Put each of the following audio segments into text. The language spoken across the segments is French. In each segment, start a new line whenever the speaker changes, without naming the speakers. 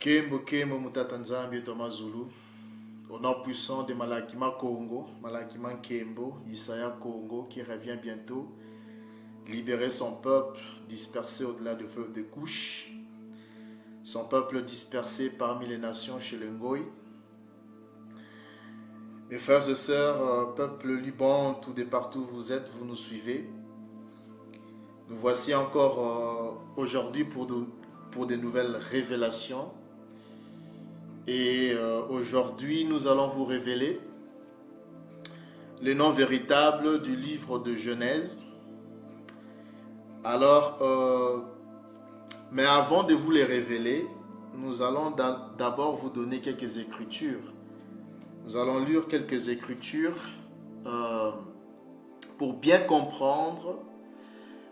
Kembo Kembo Mutata Nzambi Thomas Zulu. Au nom puissant de Malakima Congo, Malakima Kembo, Isaya Congo, qui revient bientôt, libérer son peuple dispersé au-delà du fleuve de Couche, son peuple dispersé parmi les nations chez le Ngoï. Mes frères et sœurs, peuple Liban, tout de partout où vous êtes, vous nous suivez. Nous voici encore aujourd'hui pour de nouvelles révélations. Et aujourd'hui, nous allons vous révéler le nom véritable du livre de Genèse. Alors, mais avant de vous les révéler, nous allons d'abord vous donner quelques écritures. Nous allons lire quelques écritures pour bien comprendre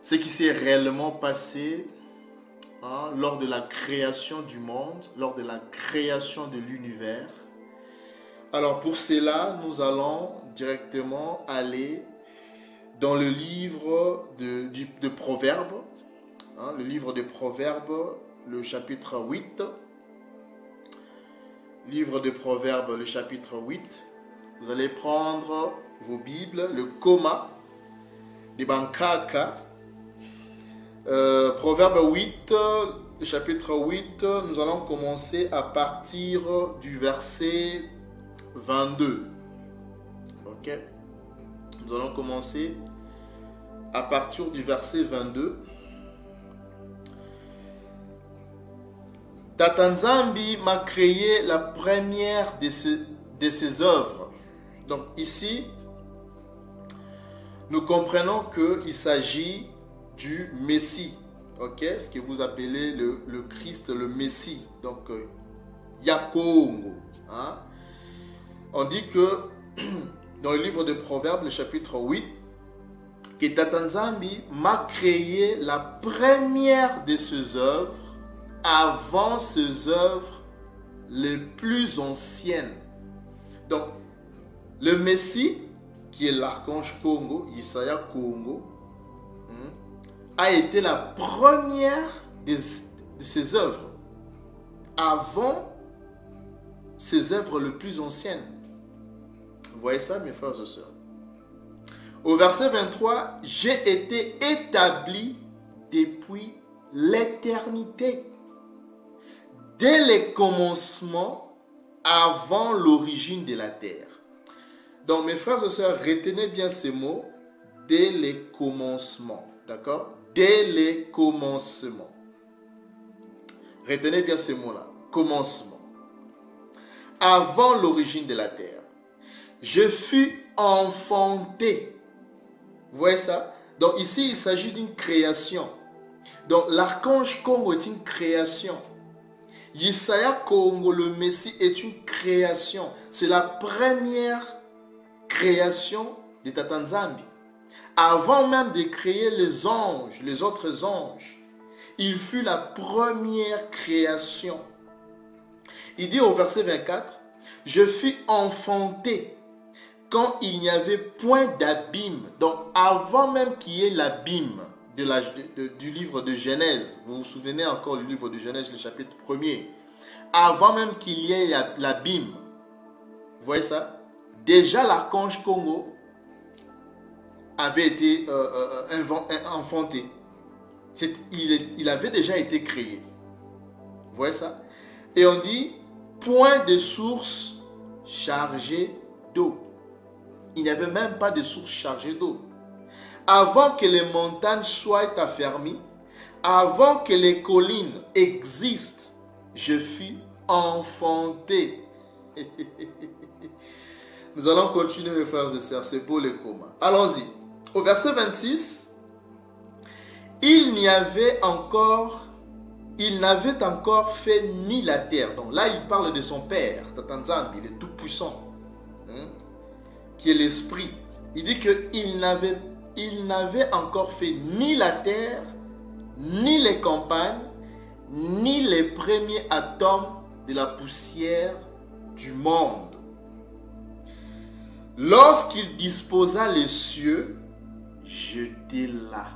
ce qui s'est réellement passé lors de la création du monde, lors de la création de l'univers. Alors pour cela, nous allons directement aller dans le livre de Proverbes, le livre de Proverbes, le chapitre 8. Livre de Proverbes, le chapitre 8. Vous allez prendre vos Bibles, le Koma, des Bankaka. Proverbe 8, le chapitre 8, nous allons commencer à partir du verset 22. Ok? Nous allons commencer à partir du verset 22. Tata Nzambi m'a créé la première de ses œuvres. Donc ici, nous comprenons qu'il s'agit du Messie, ok, ce que vous appelez le Christ, le Messie, donc Yakongo. On dit que dans le livre de Proverbes, le chapitre 8, que Tata Nzambi m'a créé la première de ses œuvres avant ses œuvres les plus anciennes. Donc, le Messie, qui est l'archange Congo, Isaya Congo, a été la première de ses œuvres, avant ses œuvres les plus anciennes. Vous voyez ça, mes frères et sœurs? Au verset 23, « J'ai été établi depuis l'éternité, dès les commencements, avant l'origine de la terre. » Donc, mes frères et sœurs, retenez bien ces mots, « dès les commencements ». D'accord? Dès les commencements. Retenez bien ces mots-là. Commencement. Avant l'origine de la terre. Je fus enfanté. Vous voyez ça? Donc ici, il s'agit d'une création. Donc l'archange Congo est une création. Isaya Congo, le Messie, est une création. C'est la première création de Tata Nzambi. Avant même de créer les anges, les autres anges, il fut la première création. Il dit au verset 24, « Je fus enfanté quand il n'y avait point d'abîme. » Donc avant même qu'il y ait l'abîme du livre de Genèse, vous vous souvenez encore du livre de Genèse, le chapitre 1er, avant même qu'il y ait l'abîme, vous voyez ça? Déjà l'archange Congo avait été enfanté. Il avait déjà été créé. Vous voyez ça? Et on dit, point de source chargée d'eau. Il n'y avait même pas de source chargée d'eau. Avant que les montagnes soient affermies, avant que les collines existent, je fus enfanté. Nous allons continuer, mes frères et sœurs, c'est pour le coma. Allons-y. Au verset 26, il n'avait encore fait ni la terre. Donc là, il parle de son père, Tata Nzambi, il est tout puissant, qui est l'esprit. Il dit qu'il n'avait encore fait ni la terre, ni les campagnes, ni les premiers atomes de la poussière du monde. Lorsqu'il disposa les cieux, j'étais là.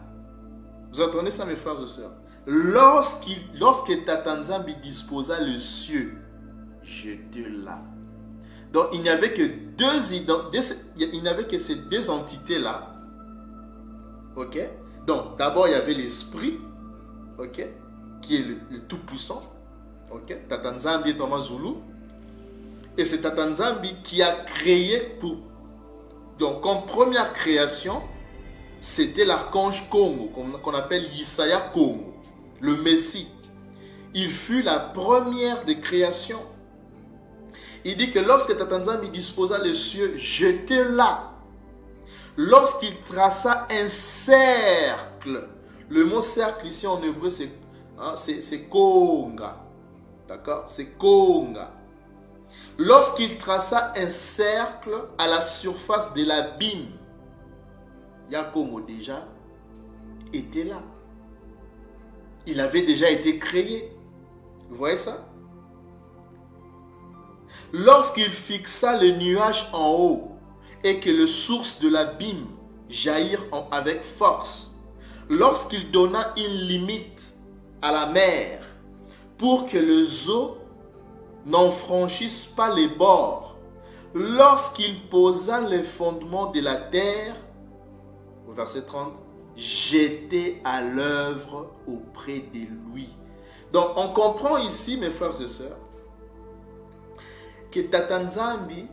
Vous entendez ça, mes frères et sœurs? lorsque Tata Nzambi disposa le cieux, j'étais là. Donc il n'y avait que ces deux entités-là. Ok? Donc d'abord il y avait l'esprit, ok, qui est le tout-puissant. Ok? Tata Nzambi et Thomas Zulu. Et c'est Tata Nzambi qui a créé donc comme première création, c'était l'archange Congo, qu'on appelle Isaiah Congo, le Messie. Il fut la première des créations. Il dit que lorsque Tata Nzambi disposa les cieux, j'étais là. Lorsqu'il traça un cercle, le mot cercle ici en hébreu c'est Konga. D'accord? C'est Konga. Lorsqu'il traça un cercle à la surface de l'abîme, Yakongo déjà était là. Il avait déjà été créé. Vous voyez ça? Lorsqu'il fixa le nuage en haut et que les sources de l'abîme jaillirent avec force, lorsqu'il donna une limite à la mer pour que les eaux n'en franchissent pas les bords, lorsqu'il posa les fondements de la terre, au verset 30, j'étais à l'œuvre auprès de lui. Donc on comprend ici, mes frères et sœurs, que Tata Nzambi,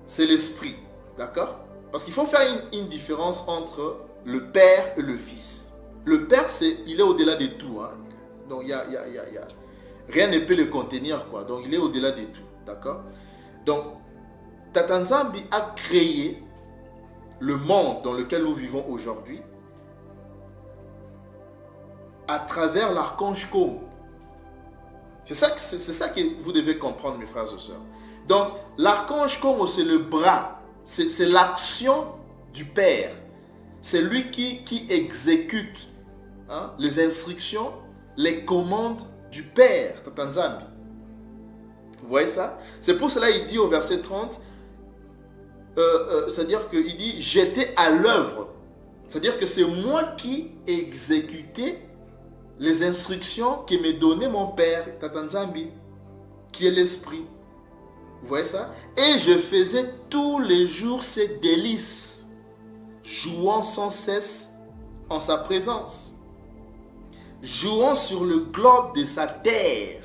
c'est l'esprit, d'accord? Parce qu'il faut faire une différence entre le Père et le Fils. Le Père, il est au-delà de tout, hein? Donc rien ne peut le contenir, quoi. Donc il est au-delà de tout, d'accord? Donc Tata Nzambi a créé le monde dans lequel nous vivons aujourd'hui à travers l'archange Congo. C'est ça que vous devez comprendre, mes frères et sœurs. Donc, l'archange Congo, c'est le bras, c'est l'action du Père. C'est lui qui exécute les instructions, les commandes du Père, Tata Nzambi. Vous voyez ça? C'est pour cela qu'il dit au verset 30, c'est-à-dire qu'il dit, j'étais à l'œuvre. C'est-à-dire que c'est moi qui exécutais les instructions que me donnait mon Père, Tata Nzambi, qui est l'Esprit. Vous voyez ça? Et je faisais tous les jours ses délices, jouant sans cesse en sa présence, jouant sur le globe de sa terre.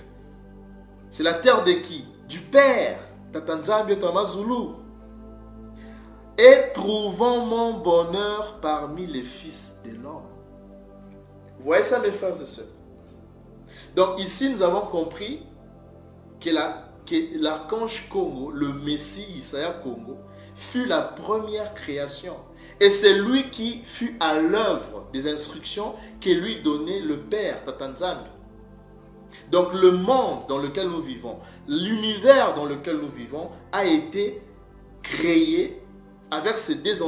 C'est la terre de qui? Du Père, Tata Nzambi Thomas Zulu. Et trouvant mon bonheur parmi les fils de l'homme. Vous voyez ça, mes frères et sœurs? Donc ici, nous avons compris que l'archange Congo, le Messie Isaiah Congo, fut la première création. Et c'est lui qui fut à l'œuvre des instructions que lui donnait le Père, Tata Nzambi. Donc le monde dans lequel nous vivons, l'univers dans lequel nous vivons a été créé avec ces deux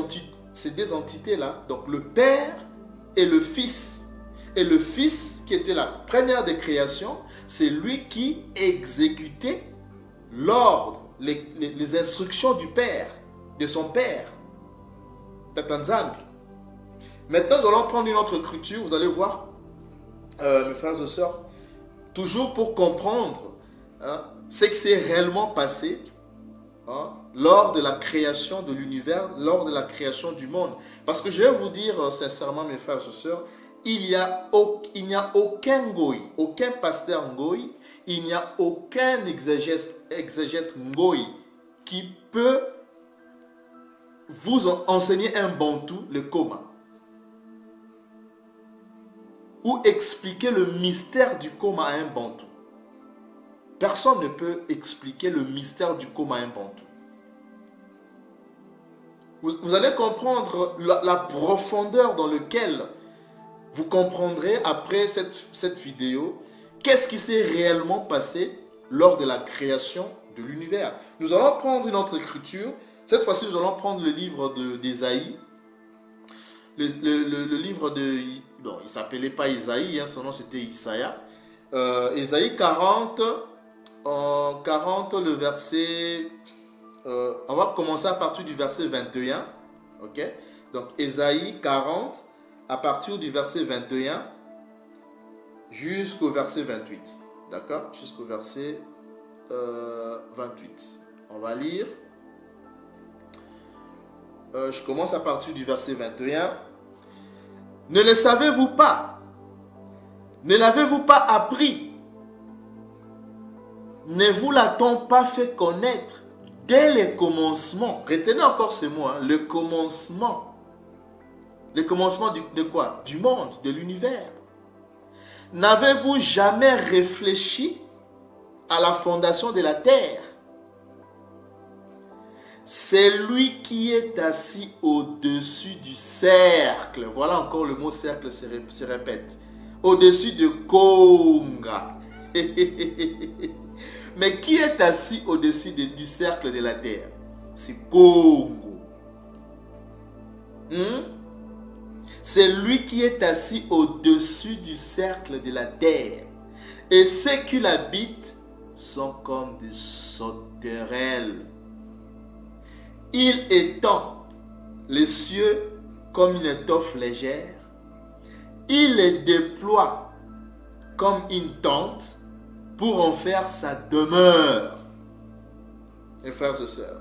entités-là. Donc le Père et le Fils. Et le Fils, qui était la première des créations, c'est lui qui exécutait l'ordre, les instructions du Père, de son Père, Tata Nzambi. Maintenant, nous allons prendre une autre écriture, vous allez voir, mes frères et sœurs, toujours pour comprendre ce qui s'est réellement passé lors de la création de l'univers, lors de la création du monde. Parce que je vais vous dire sincèrement, mes frères et sœurs, il n'y a aucun goy, aucun pasteur ngoï, il n'y a aucun exégète ngoï qui peut vous enseigner un bantou, le coma, ou expliquer le mystère du coma à un bantou. Personne ne peut expliquer le mystère du coma à un bantou. Vous allez comprendre la profondeur dans laquelle vous comprendrez après cette vidéo qu'est-ce qui s'est réellement passé lors de la création de l'univers. Nous allons prendre une autre écriture. Cette fois-ci, nous allons prendre le livre d'Ésaïe. Le livre de... Non, il ne s'appelait pas Isaïe, son nom c'était Isaiah. Ésaïe 40, le verset... on va commencer à partir du verset 21. Ok? Donc, Ésaïe 40, à partir du verset 21 jusqu'au verset 28. D'accord? Jusqu'au verset 28. On va lire. Je commence à partir du verset 21. Ne le savez-vous pas? Ne l'avez-vous pas appris? Ne vous l'a-t-on pas fait connaître dès le commencement? Retenez encore ce mot, hein, le commencement. Le commencement de quoi? Du monde, de l'univers. N'avez-vous jamais réfléchi à la fondation de la terre? C'est lui qui est assis au-dessus du cercle. Voilà encore le mot cercle se répète. Au-dessus de Konga. Mais qui est assis au-dessus du cercle de la terre? C'est Congo. C'est lui qui est assis au-dessus du cercle de la terre. Et ceux qui l'habitent sont comme des sauterelles. Il étend les cieux comme une étoffe légère. Il les déploie comme une tente pour en faire sa demeure. Mes frères et sœurs,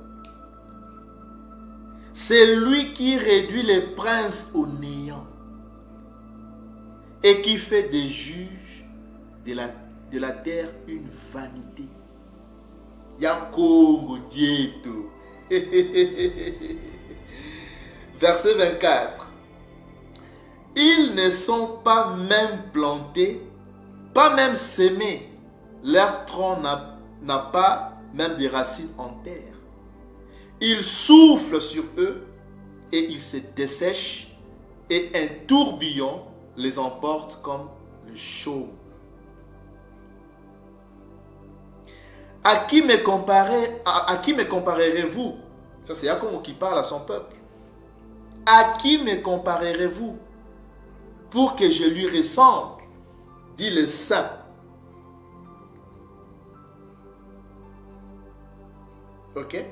c'est lui qui réduit les princes au néant et qui fait des juges de la terre une vanité. Yakongo Dieto. Verset 24. Ils ne sont pas même plantés, pas même sémés. Leur tronc n'a pas même des racines en terre. Il souffle sur eux et ils se dessèchent et un tourbillon les emporte comme le chaume. À qui me comparerez-vous? Ça, c'est Yakomo qui parle à son peuple. À qui me comparerez-vous pour que je lui ressemble? Dit le Saint. Ok?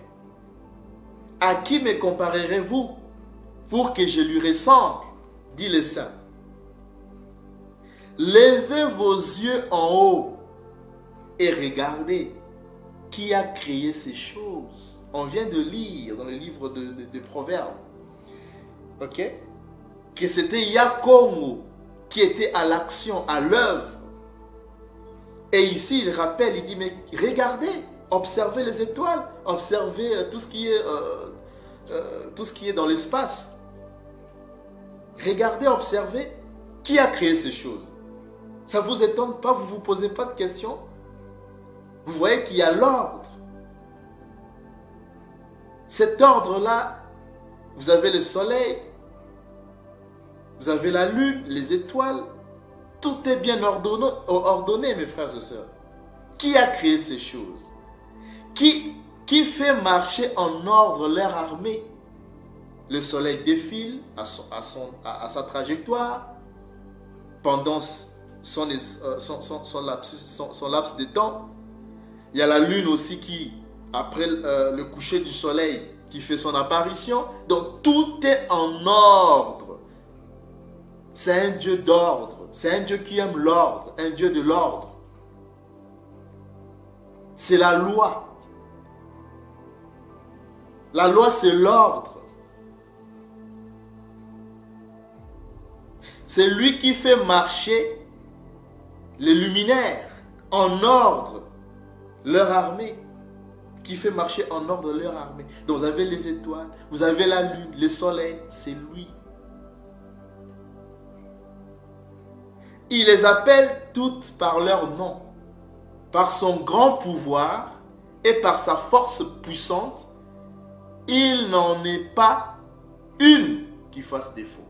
À qui me comparerez-vous pour que je lui ressemble? Dit le Saint. Levez vos yeux en haut et regardez qui a créé ces choses. On vient de lire dans le livre de Proverbes, ok, que c'était Yakomo qui était à l'action, à l'œuvre. Et ici, il rappelle, il dit, mais regardez, observez les étoiles, observez tout ce qui est dans l'espace. Regardez, observez qui a créé ces choses. Ça ne vous étonne pas, vous ne vous posez pas de questions? Vous voyez qu'il y a l'ordre. Cet ordre-là, vous avez le soleil, vous avez la lune, les étoiles. Tout est bien ordonné, mes frères et sœurs. Qui a créé ces choses? Qui fait marcher en ordre leur armée? Le soleil défile à sa trajectoire pendant son laps de temps. Il y a la lune aussi qui, après le coucher du soleil, qui fait son apparition. Donc tout est en ordre. C'est un Dieu d'ordre. C'est un Dieu qui aime l'ordre. Un Dieu de l'ordre. C'est la loi. La loi, c'est l'ordre. C'est lui qui fait marcher les luminaires en ordre. Leur armée, qui fait marcher en ordre leur armée. Donc vous avez les étoiles, vous avez la lune, le soleil, c'est lui. Il les appelle toutes par leur nom. Par son grand pouvoir et par sa force puissante, il n'en est pas une qui fasse défaut.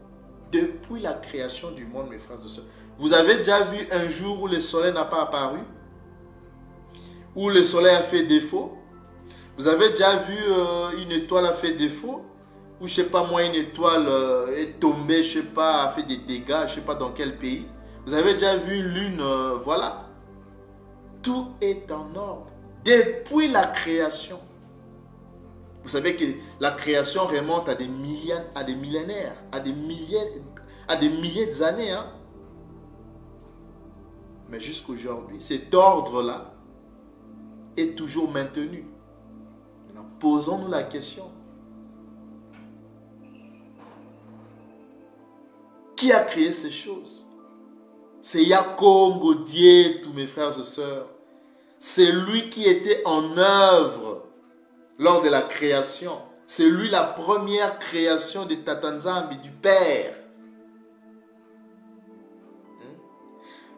Depuis la création du monde, mes frères et sœurs, vous avez déjà vu un jour où le soleil n'a pas apparu? Où le soleil a fait défaut? Vous avez déjà vu une étoile a fait défaut? Ou je ne sais pas moi, une étoile est tombée, je ne sais pas, a fait des dégâts, je ne sais pas dans quel pays. Vous avez déjà vu une lune, voilà. Tout est en ordre. Depuis la création. Vous savez que la création remonte à des millénaires, à à des milliers d'années. Hein? Mais jusqu'aujourd'hui, cet ordre-là est toujours maintenu. Maintenant, posons-nous la question. Qui a créé ces choses? C'est Yakongo Dieu, tous mes frères et sœurs. C'est lui qui était en œuvre lors de la création. C'est lui la première création de Tatanzambi, du Père.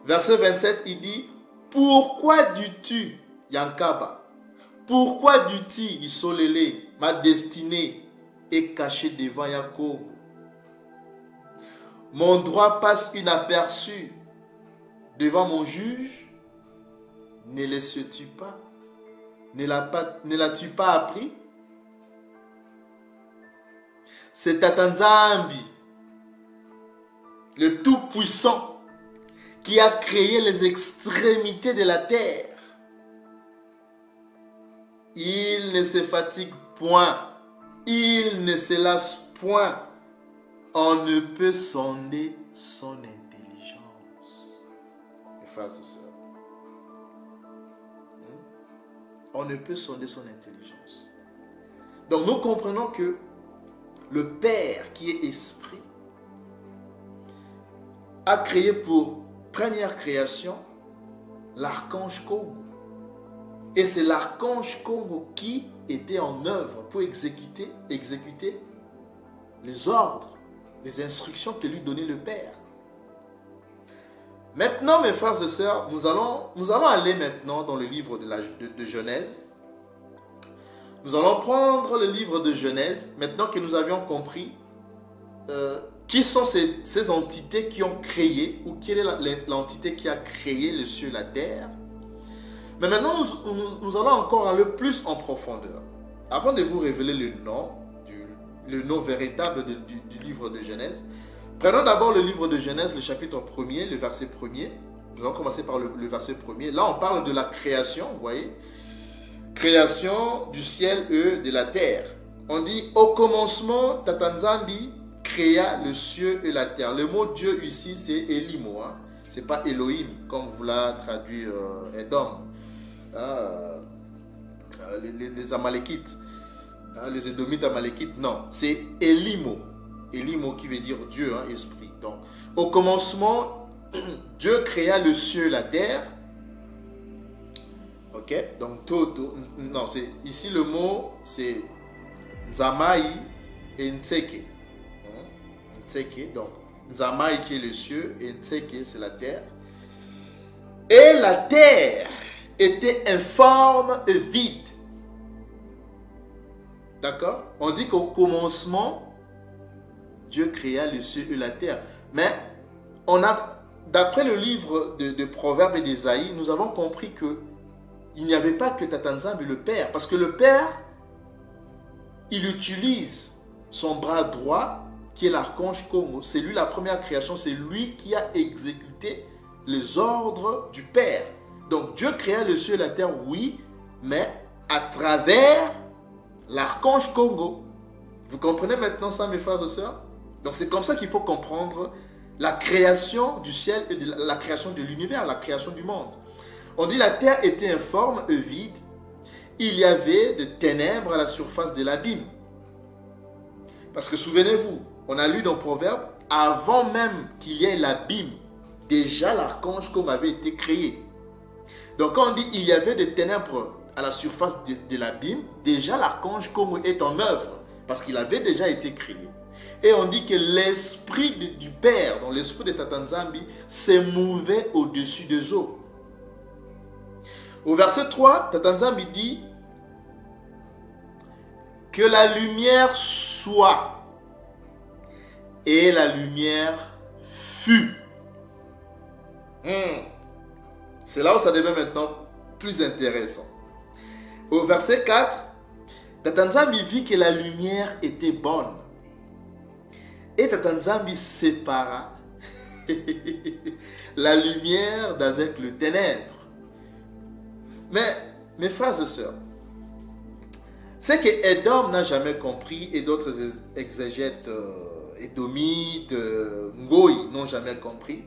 Verset 27, il dit, pourquoi dis-tu, Yankaba, pourquoi dis-tu, Isolele, ma destinée est cachée devant Yakongo? Mon droit passe inaperçu devant mon juge. Ne le sais-tu pas? Ne l'as-tu pas appris? C'est Tatanzambi, le Tout-Puissant, qui a créé les extrémités de la terre. Il ne se fatigue point, il ne se lasse point. On ne peut sonder son intelligence. Mes frères et sœurs. On ne peut sonder son intelligence. Donc nous comprenons que le Père qui est esprit a créé pour première création l'archange Congo. Et c'est l'archange Congo qui était en œuvre pour exécuter les ordres, les instructions que lui donnait le Père. Maintenant, mes frères et sœurs, nous allons aller maintenant dans le livre de Genèse. Nous allons prendre le livre de Genèse, maintenant que nous avions compris qui sont ces entités qui ont créé, ou quelle est l'entité qui a créé les cieux et la terre. Mais maintenant, nous allons encore aller plus en profondeur. Avant de vous révéler le nom véritable du livre de Genèse, prenons d'abord le livre de Genèse, le chapitre 1er, le verset 1er. Nous allons commencer par le verset 1er. Là, on parle de la création, vous voyez. Création du ciel et de la terre. On dit, au commencement, Tatanzambi créa le ciel et la terre. Le mot Dieu ici, c'est Elimo. Hein? Ce n'est pas Elohim, comme vous l'a traduit Edom. Les Amalékites. Les Édomites Amalékites, non. C'est Elimo. Elimo qui veut dire Dieu, hein, esprit. Donc, au commencement, Dieu créa le ciel et la terre. Ok, donc non, ici le mot c'est Nzamai et Ntseke. Ntseke, donc Nzamai qui est le ciel et Ntseke c'est la terre. Et la terre était informe et vide. D'accord? On dit qu'au commencement, Dieu créa le ciel et la terre. Mais d'après le livre de Proverbes et d'Ésaïe, nous avons compris que il n'y avait pas que Tatanzambi le Père. Parce que le Père, il utilise son bras droit, qui est l'archange Congo. C'est lui la première création. C'est lui qui a exécuté les ordres du Père. Donc Dieu créa le ciel et la terre, oui, mais à travers l'archange Congo. Vous comprenez maintenant ça, mes frères et sœurs? Donc c'est comme ça qu'il faut comprendre la création du ciel et la création de l'univers, la création du monde. On dit la terre était informe et vide. Il y avait de ténèbres à la surface de l'abîme. Parce que souvenez-vous, on a lu dans Proverbe, avant même qu'il y ait l'abîme, déjà l'archange comme avait été créé. Donc quand on dit il y avait de ténèbres à la surface de l'abîme, déjà l'archange comme est en œuvre. Parce qu'il avait déjà été créé. Et on dit que l'esprit du Père, donc l'esprit de Tatanzambi, s'est mouvé au-dessus des eaux. Au verset 3, Tatanzambi dit que la lumière soit et la lumière fut. C'est là où ça devient maintenant plus intéressant. Au verset 4, Tatanzambi vit que la lumière était bonne. Et Tatanzambi sépara la lumière d'avec le ténèbre. Mais, mes frères et sœurs, c'est que Edom n'a jamais compris, et d'autres exégètes Édomites, Ngoï n'ont jamais compris.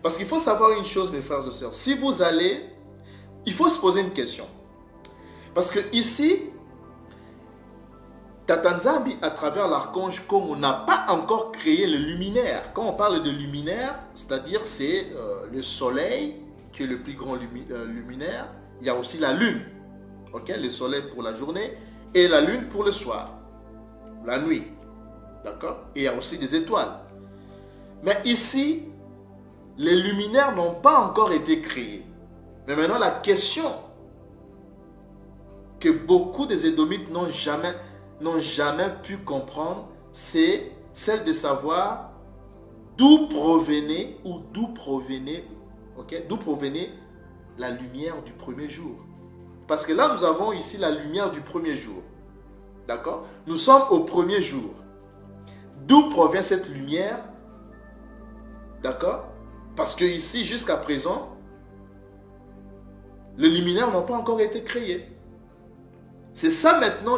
Parce qu'il faut savoir une chose, mes frères et sœurs. Si vous allez, il faut se poser une question. Parce que ici, Tata Nzambi, à travers l'archange Komo, n'a pas encore créé le luminaire. Quand on parle de luminaire, c'est-à-dire c'est le soleil qui est le plus grand luminaire. Il y a aussi la lune. Okay? Le soleil pour la journée et la lune pour le soir. La nuit. D'accord? Et il y a aussi des étoiles. Mais ici, les luminaires n'ont pas encore été créés. Mais maintenant, la question que beaucoup des Édomites n'ont jamais pu comprendre, c'est celle de savoir d'où provenait la lumière du premier jour. Parce que là, nous avons ici la lumière du premier jour. D'accord? Nous sommes au premier jour. D'où provient cette lumière? D'accord? Parce que ici, jusqu'à présent, les luminaires n'ont pas encore été créés. C'est ça maintenant,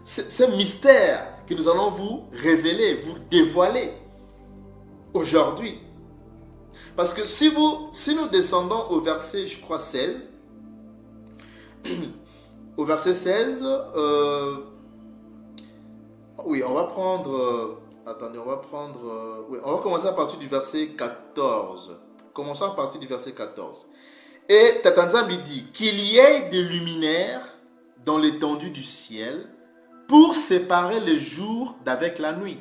ce mystère que nous allons vous révéler, vous dévoiler aujourd'hui. Parce que si nous descendons au verset, je crois, 16, au verset 16, oui, on va prendre, attendez, on va commencer à partir du verset 14. Commençons à partir du verset 14. Et Tata Nzambi dit qu'il y ait des luminaires dans l'étendue du ciel pour séparer le jour d'avec la nuit.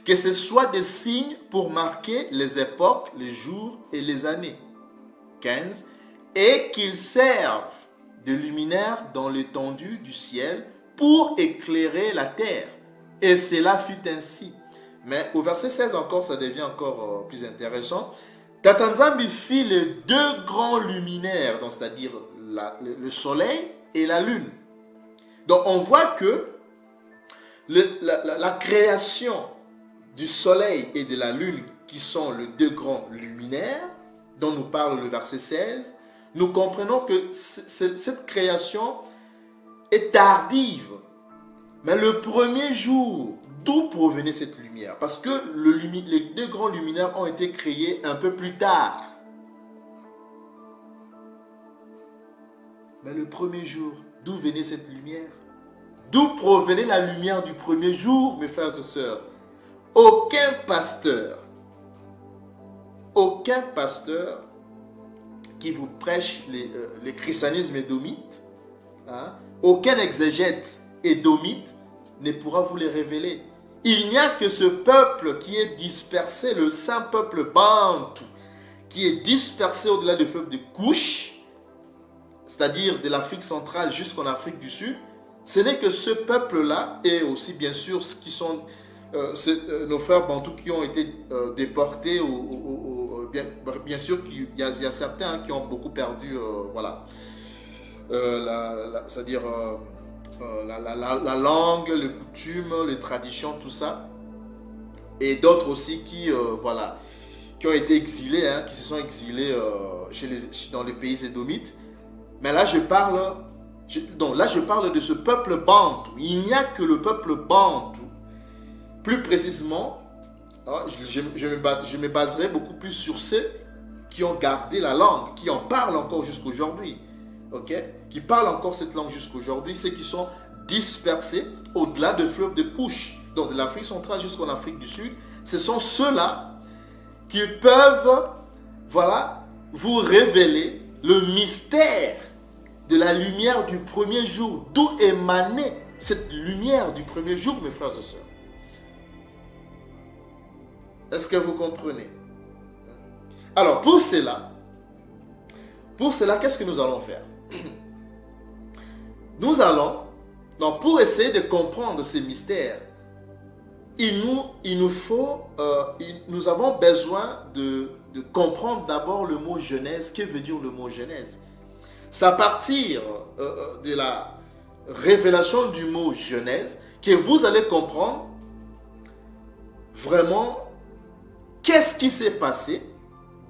Que ce soit des signes pour marquer les époques, les jours et les années. 15. Et qu'ils servent de luminaires dans l'étendue du ciel pour éclairer la terre. Et cela fut ainsi. Mais au verset 16 encore, ça devient encore plus intéressant. Tata Nzambi fit les deux grands luminaires, c'est-à-dire le soleil et la lune. Donc on voit que la création du soleil et de la lune, qui sont les deux grands luminaires, dont nous parle le verset 16, nous comprenons que cette création est tardive. Mais le premier jour, d'où provenait cette lumière? Parce que les deux grands luminaires ont été créés un peu plus tard. Mais le premier jour, d'où venait cette lumière? D'où provenait la lumière du premier jour, mes frères et sœurs? Aucun pasteur qui vous prêche le christianisme édomite, hein, aucun exégète édomite ne pourra vous les révéler. Il n'y a que ce peuple qui est dispersé, le saint peuple bantou, qui est dispersé au-delà du fleuve de Couche, c'est-à-dire de l'Afrique centrale jusqu'en Afrique du Sud. Ce n'est que ce peuple-là, et aussi bien sûr ce qui sont nos frères bantous qui ont été déportés, bien sûr qu'il y a certains qui ont beaucoup perdu, voilà, c'est-à-dire la langue, les coutumes, les traditions, tout ça, et d'autres aussi qui, voilà, qui ont été exilés, hein, qui se sont exilés dans les pays édomites. Mais là, je parle de ce peuple bantou. Il n'y a que le peuple bantou. Plus précisément, je me baserai beaucoup plus sur ceux qui ont gardé la langue, qui en parlent encore jusqu'aujourd'hui. Okay? Qui parlent encore cette langue jusqu'aujourd'hui, ceux qui sont dispersés au-delà du fleuve de Couche, donc de l'Afrique centrale jusqu'en Afrique du Sud. Ce sont ceux-là qui peuvent, voilà, vous révéler le mystère de la lumière du premier jour. D'où émanait cette lumière du premier jour, mes frères et sœurs? Est-ce que vous comprenez? Alors, pour cela, qu'est-ce que nous allons faire? Nous allons, donc pour essayer de comprendre ces mystères, nous avons besoin de comprendre d'abord le mot Genèse. Que veut dire le mot Genèse? C'est à partir de la révélation du mot Genèse que vous allez comprendre vraiment qu'est-ce qui s'est passé,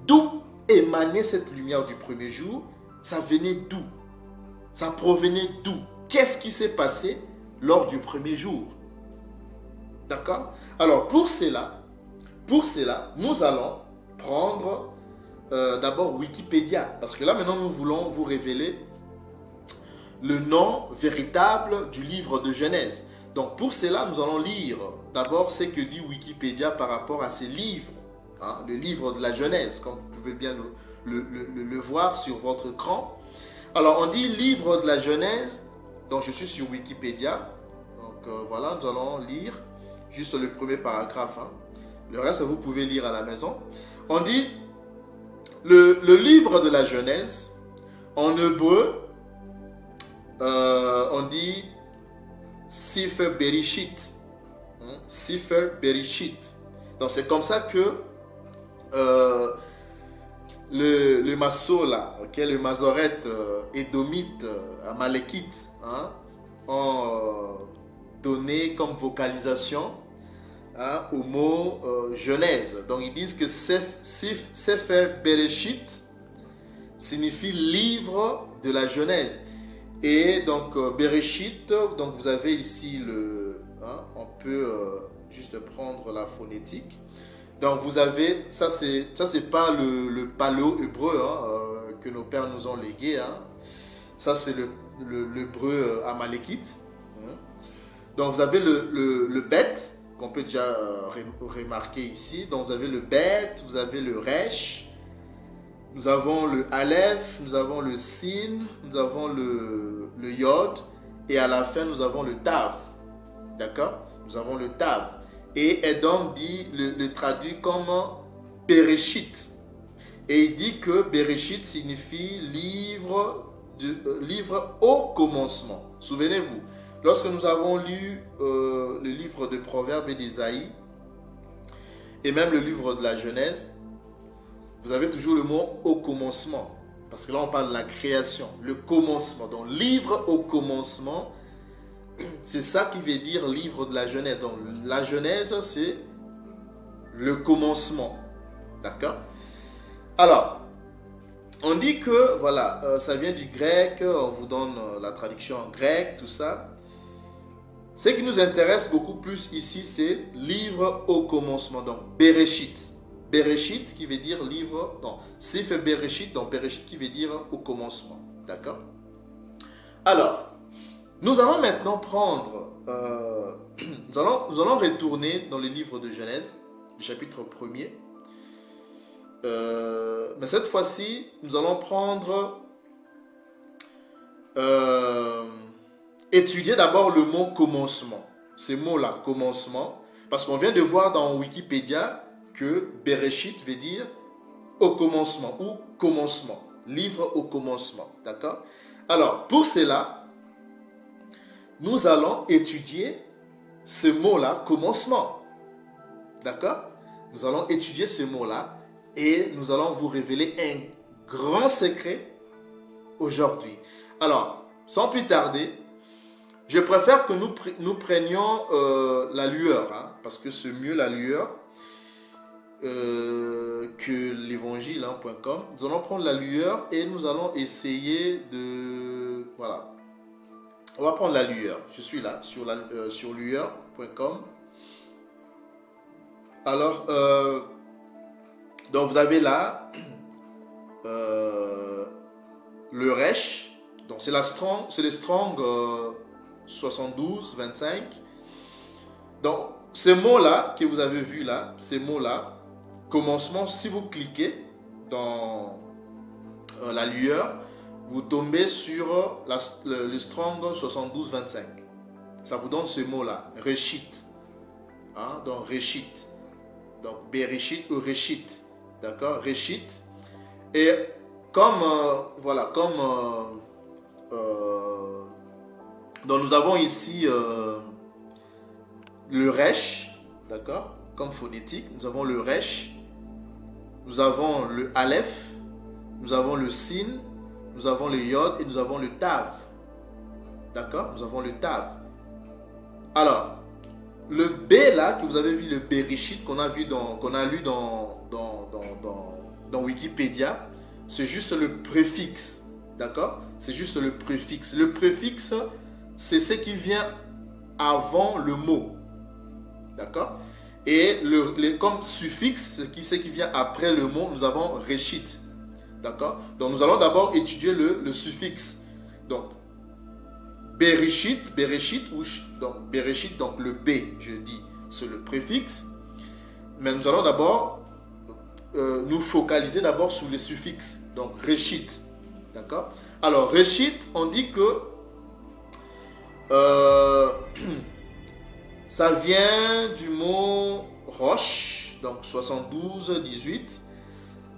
d'où émanait cette lumière du premier jour, ça venait d'où, ça provenait d'où, qu'est-ce qui s'est passé lors du premier jour. D'accord? Alors, pour cela, nous allons prendre d'abord Wikipédia. Parce que là, maintenant, nous voulons vous révéler le nom véritable du livre de Genèse. Donc, pour cela, nous allons lire d'abord ce que dit Wikipédia par rapport à ces livres. Hein, le livre de la Genèse, comme vous pouvez bien le voir sur votre écran. Alors, on dit livre de la Genèse. Donc, je suis sur Wikipédia. Donc, voilà, nous allons lire juste le premier paragraphe. Hein. Le reste, vous pouvez lire à la maison. On dit le livre de la Genèse, en hébreu, on dit Sefer Bereshit. Sefer Bereshit. Donc, c'est comme ça que le Masso, là, okay, le Masorète, Édomite, Amalekite, hein, ont donné comme vocalisation hein, au mot Genèse. Donc ils disent que Sefer Bereshit signifie livre de la Genèse. Et donc Bereshit, donc vous avez ici le... Hein, on peut juste prendre la phonétique. Donc vous avez, ça c'est pas le paléo-hébreu hein, que nos pères nous ont légué. Hein. Ça c'est l'hébreu amalekite. Hein. Donc vous avez le bet, qu'on peut déjà remarquer ici. Donc vous avez le bet, vous avez le resh, nous avons le aleph, nous avons le sin, nous avons le yod, et à la fin nous avons le tav. D'accord? Nous avons le tav. Et Edom dit, le traduit comme Bereshit. Et il dit que Bereshit signifie livre au commencement. Souvenez-vous, lorsque nous avons lu le livre de Proverbes et d'Ésaïe, et même le livre de la Genèse, vous avez toujours le mot au commencement. Parce que là, on parle de la création, le commencement. Donc, livre au commencement, c'est ça qui veut dire livre de la Genèse. Donc, la Genèse, c'est le commencement. D'accord? Alors, on dit que, voilà, ça vient du grec, on vous donne la traduction en grec, tout ça. Ce qui nous intéresse beaucoup plus ici, c'est livre au commencement. Donc, Bereshit. Bereshit qui veut dire livre, non, Sefer Bereshit, donc Bereshit qui veut dire au commencement. D'accord? Alors, nous allons maintenant prendre, nous allons retourner dans le livre de Genèse, le chapitre 1er. Mais cette fois-ci, nous allons prendre, étudier d'abord le mot commencement. Ce mot-là, commencement, parce qu'on vient de voir dans Wikipédia que Bereshit veut dire au commencement ou commencement, livre au commencement. D'accord? Alors, pour cela, nous allons étudier ce mot-là, commencement. D'accord? Nous allons étudier ce mot-là et nous allons vous révéler un grand secret aujourd'hui. Alors, sans plus tarder, je préfère que nous prenions la lueur, hein, parce que c'est mieux la lueur que l'évangile.com. Nous allons prendre la lueur et nous allons essayer de... Voilà. On va prendre la lueur. Je suis là sur lueur.com. Alors, donc vous avez là le resh. Donc c'est le strong 72-25. Donc ces mots-là que vous avez vu là, ces mots-là, commencement, si vous cliquez dans la lueur, vous tombez sur le Strong 72-25. Ça vous donne ce mot-là, Reshit. Hein? Donc, Reshit. Donc, Bereshit ou Reshit. D'accord? Reshit. Et comme, voilà, comme... donc, nous avons ici le Resh. D'accord? Comme phonétique. Nous avons le Resh. Nous avons le Aleph. Nous avons le Sin. Nous avons le Yod et nous avons le Tav. D'accord? Nous avons le Tav. Alors, le B là, que vous avez vu, le Bereshit, qu'on a lu dans Wikipédia, c'est juste le préfixe. D'accord? C'est juste le préfixe. Le préfixe, c'est ce qui vient avant le mot. D'accord? Et comme suffixe, ce qui vient après le mot, nous avons Réchit. D'accord? Donc nous allons d'abord étudier le suffixe. Donc, Bereshit, donc le B, je dis, c'est le préfixe. Mais nous allons d'abord nous focaliser d'abord sur les suffixes. Donc, Réchit. D'accord? Alors, Réchit, on dit que ça vient du mot roche, donc 72, 18.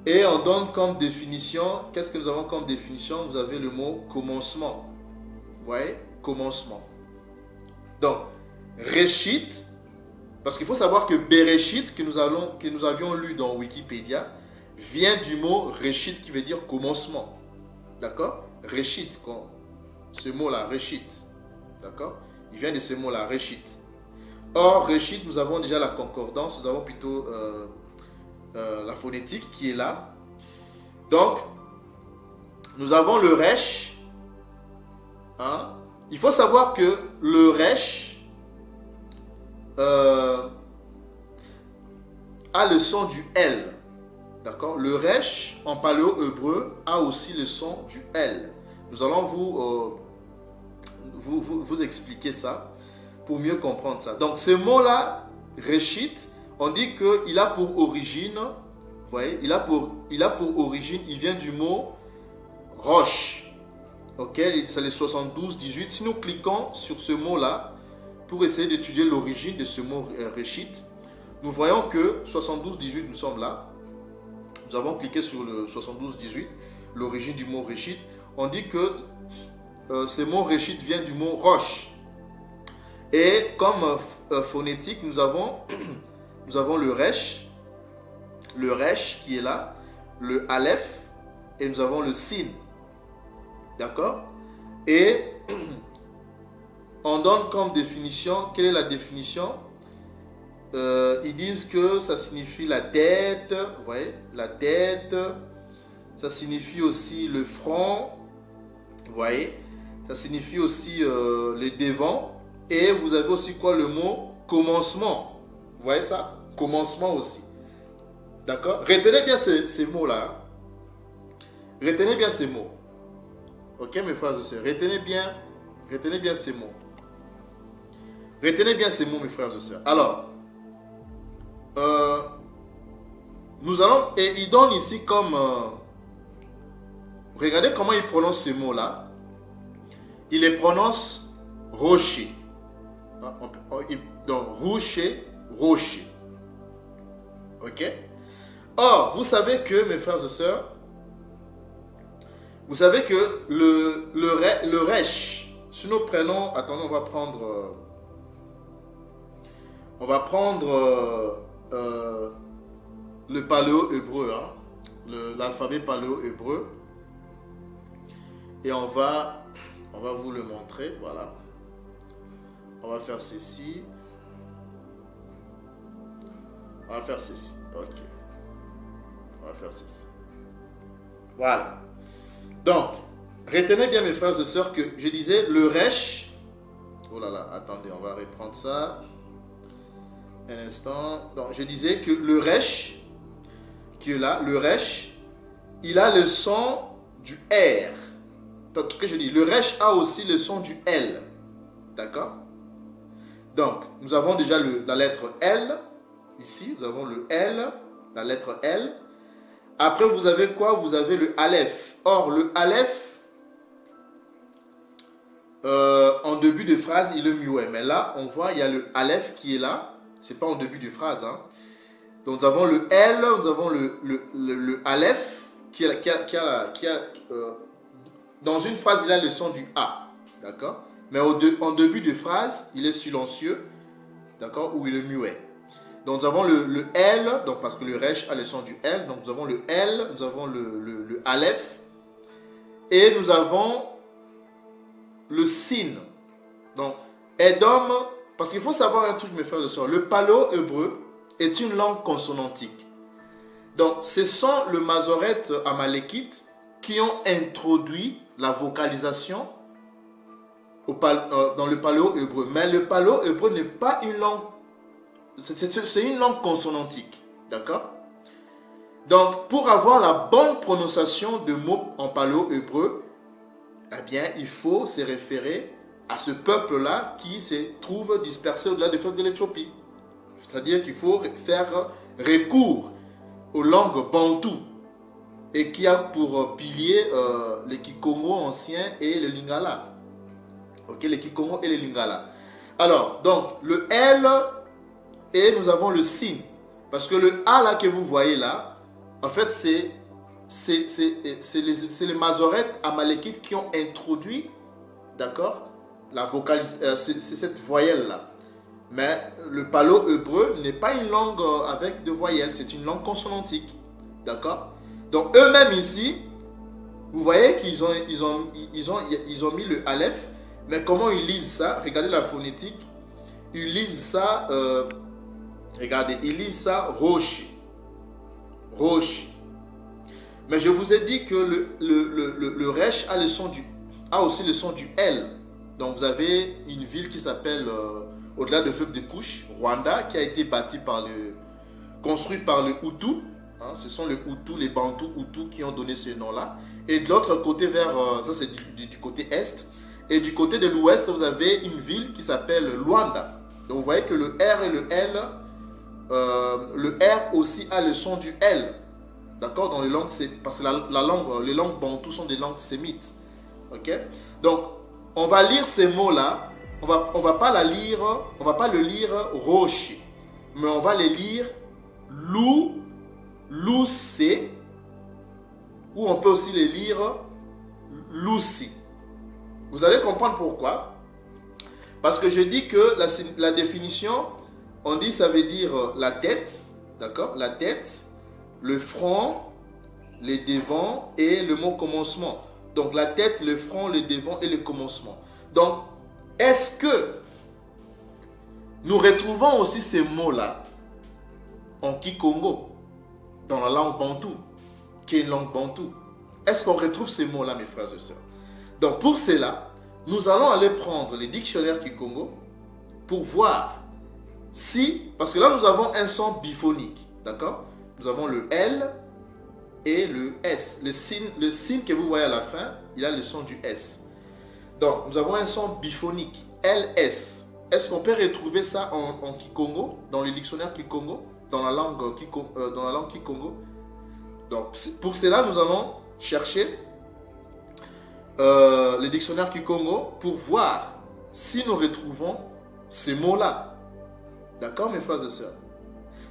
Et on donne comme définition, qu'est-ce que nous avons comme définition? Vous avez le mot commencement. Vous voyez? Commencement. Donc, Réchit, parce qu'il faut savoir que Bereshit, que nous avions lu dans Wikipédia, vient du mot Réchit qui veut dire commencement. D'accord? Réchit, ce mot-là, Réchit. D'accord? Il vient de ce mot-là, Réchit. Or, Réchit, nous avons déjà la concordance, nous avons plutôt la phonétique qui est là. Donc, nous avons le Resh. Hein? Il faut savoir que le Resh a le son du L. D'accord? Le Resh, en paléo-hébreu, a aussi le son du L. Nous allons vous expliquer ça pour mieux comprendre ça. Donc, ce mot-là, Réchit, on dit qu'il a pour origine, vous voyez, il a pour origine, il vient du mot roche. Ok, c'est les 72, 18. Si nous cliquons sur ce mot-là, pour essayer d'étudier l'origine de ce mot Réchit, nous voyons que 72, 18, nous sommes là. Nous avons cliqué sur le 72, 18, l'origine du mot Réchit. On dit que ce mot Réchit vient du mot roche. Et comme phonétique, nous avons le Resh qui est là, le Aleph, et nous avons le Sin. D'accord? Et on donne comme définition, quelle est la définition? Ils disent que ça signifie la tête, vous voyez, la tête, ça signifie aussi le front, vous voyez, ça signifie aussi le devant, et vous avez aussi quoi, le mot commencement, vous voyez ça? Commencement aussi, d'accord? Retenez bien ces mots-là, retenez bien ces mots, ok mes frères et sœurs, retenez bien ces mots, retenez bien ces mots mes frères et sœurs. Alors, nous allons, et il donne ici comme, regardez comment il prononce ce mot-là. Il les prononce rocher. Donc, rocher. Ok? Or, vous savez que, mes frères et sœurs, vous savez que le resh, si nous prenons, attendez, on va prendre le paléo-hébreu, hein, l'alphabet paléo-hébreu, et on va vous le montrer, voilà. On va faire ceci. On va faire ceci, ok. On va faire ceci. Voilà. Donc, retenez bien mes frères et sœurs que je disais le resh. Oh là là, attendez, on va reprendre ça. Un instant. Donc, je disais que le resh, qui est là, le resh, il a le son du R. Donc, ce que je dis, le resh a aussi le son du L. D'accord? Donc, nous avons déjà la lettre L. Ici, nous avons le L, la lettre L. Après, vous avez quoi? Vous avez le Aleph. Or, le Aleph, en début de phrase, il est muet. Mais là, on voit, il y a le Aleph qui est là. Ce n'est pas en début de phrase. Hein. Donc, nous avons le L, nous avons le Aleph qui a dans une phrase, il a le son du A. D'accord? Mais en début de phrase, il est silencieux. D'accord? Ou il est muet. Donc, nous avons le L, donc parce que le Resh a le son du L. Donc, nous avons le L, nous avons le Aleph. Et nous avons le Sin. Donc, Edom, parce qu'il faut savoir un truc, mes frères et sœurs. Le paléo-hébreu est une langue consonantique. Donc, ce sont le mazorette amalékite qui ont introduit la vocalisation dans le paléo-hébreu. Mais le paléo-hébreu n'est pas une langue c'est une langue consonantique. D'accord? Donc, pour avoir la bonne prononciation de mots en paléo-hébreu, eh bien, il faut se référer à ce peuple-là qui se trouve dispersé au-delà des fleuves de l'Éthiopie. C'est-à-dire qu'il faut faire recours aux langues bantoues et qui a pour pilier les Kikongo anciens et le Lingala. Ok, les Kikongo et les Lingala. Alors, donc, le L et nous avons le sin. Parce que le A là que vous voyez là, en fait, c'est les Mazorètes amalékites qui ont introduit, d'accord, la vocale, c'est cette voyelle là. Mais le paléo-hébreu n'est pas une langue avec de voyelles, c'est une langue consonantique. D'accord? Donc eux-mêmes ici, vous voyez qu'ils ont mis le aleph, mais comment ils lisent ça? Regardez la phonétique. Ils lisent ça, regardez, ils lisent ça roche. Roche. Mais je vous ai dit que le resh a aussi le son du L. Donc vous avez une ville qui s'appelle... au-delà de fleuve de Couche, Rwanda, qui a été construit par le Hutu. Hein, ce sont les Hutus, les Bantous Hutus qui ont donné ce nom-là. Et de l'autre côté, ça c'est du côté est. Et du côté de l'ouest, vous avez une ville qui s'appelle Luanda. Donc vous voyez que le R et le L, le R aussi a le son du L. D'accord? Dans les langues, parce que les langues bantoues sont des langues sémites. Ok? Donc, on va lire ces mots-là. On va pas le lire roche, mais on va les lire loucé, ou on peut aussi les lire louci. Vous allez comprendre pourquoi. Parce que je dis que la définition, on dit ça veut dire la tête, d'accord, la tête, le front, les devants et le mot commencement. Donc la tête, le front, le devant et le commencement. Donc est-ce que nous retrouvons aussi ces mots-là en Kikongo, dans la langue bantou, qui est une langue bantou? Est-ce qu'on retrouve ces mots-là, mes frères et sœurs? Donc pour cela, nous allons aller prendre les dictionnaires Kikongo pour voir si, parce que là nous avons un son biphonique, d'accord? Nous avons le L et le S. Le signe que vous voyez à la fin, il a le son du S. Donc, nous avons un son biphonique, LS. Est-ce qu'on peut retrouver ça en Kikongo, dans le dictionnaire Kikongo, dans la langue Kikongo? Donc, pour cela, nous allons chercher le dictionnaire Kikongo pour voir si nous retrouvons ces mots-là. D'accord, mes frères et sœurs?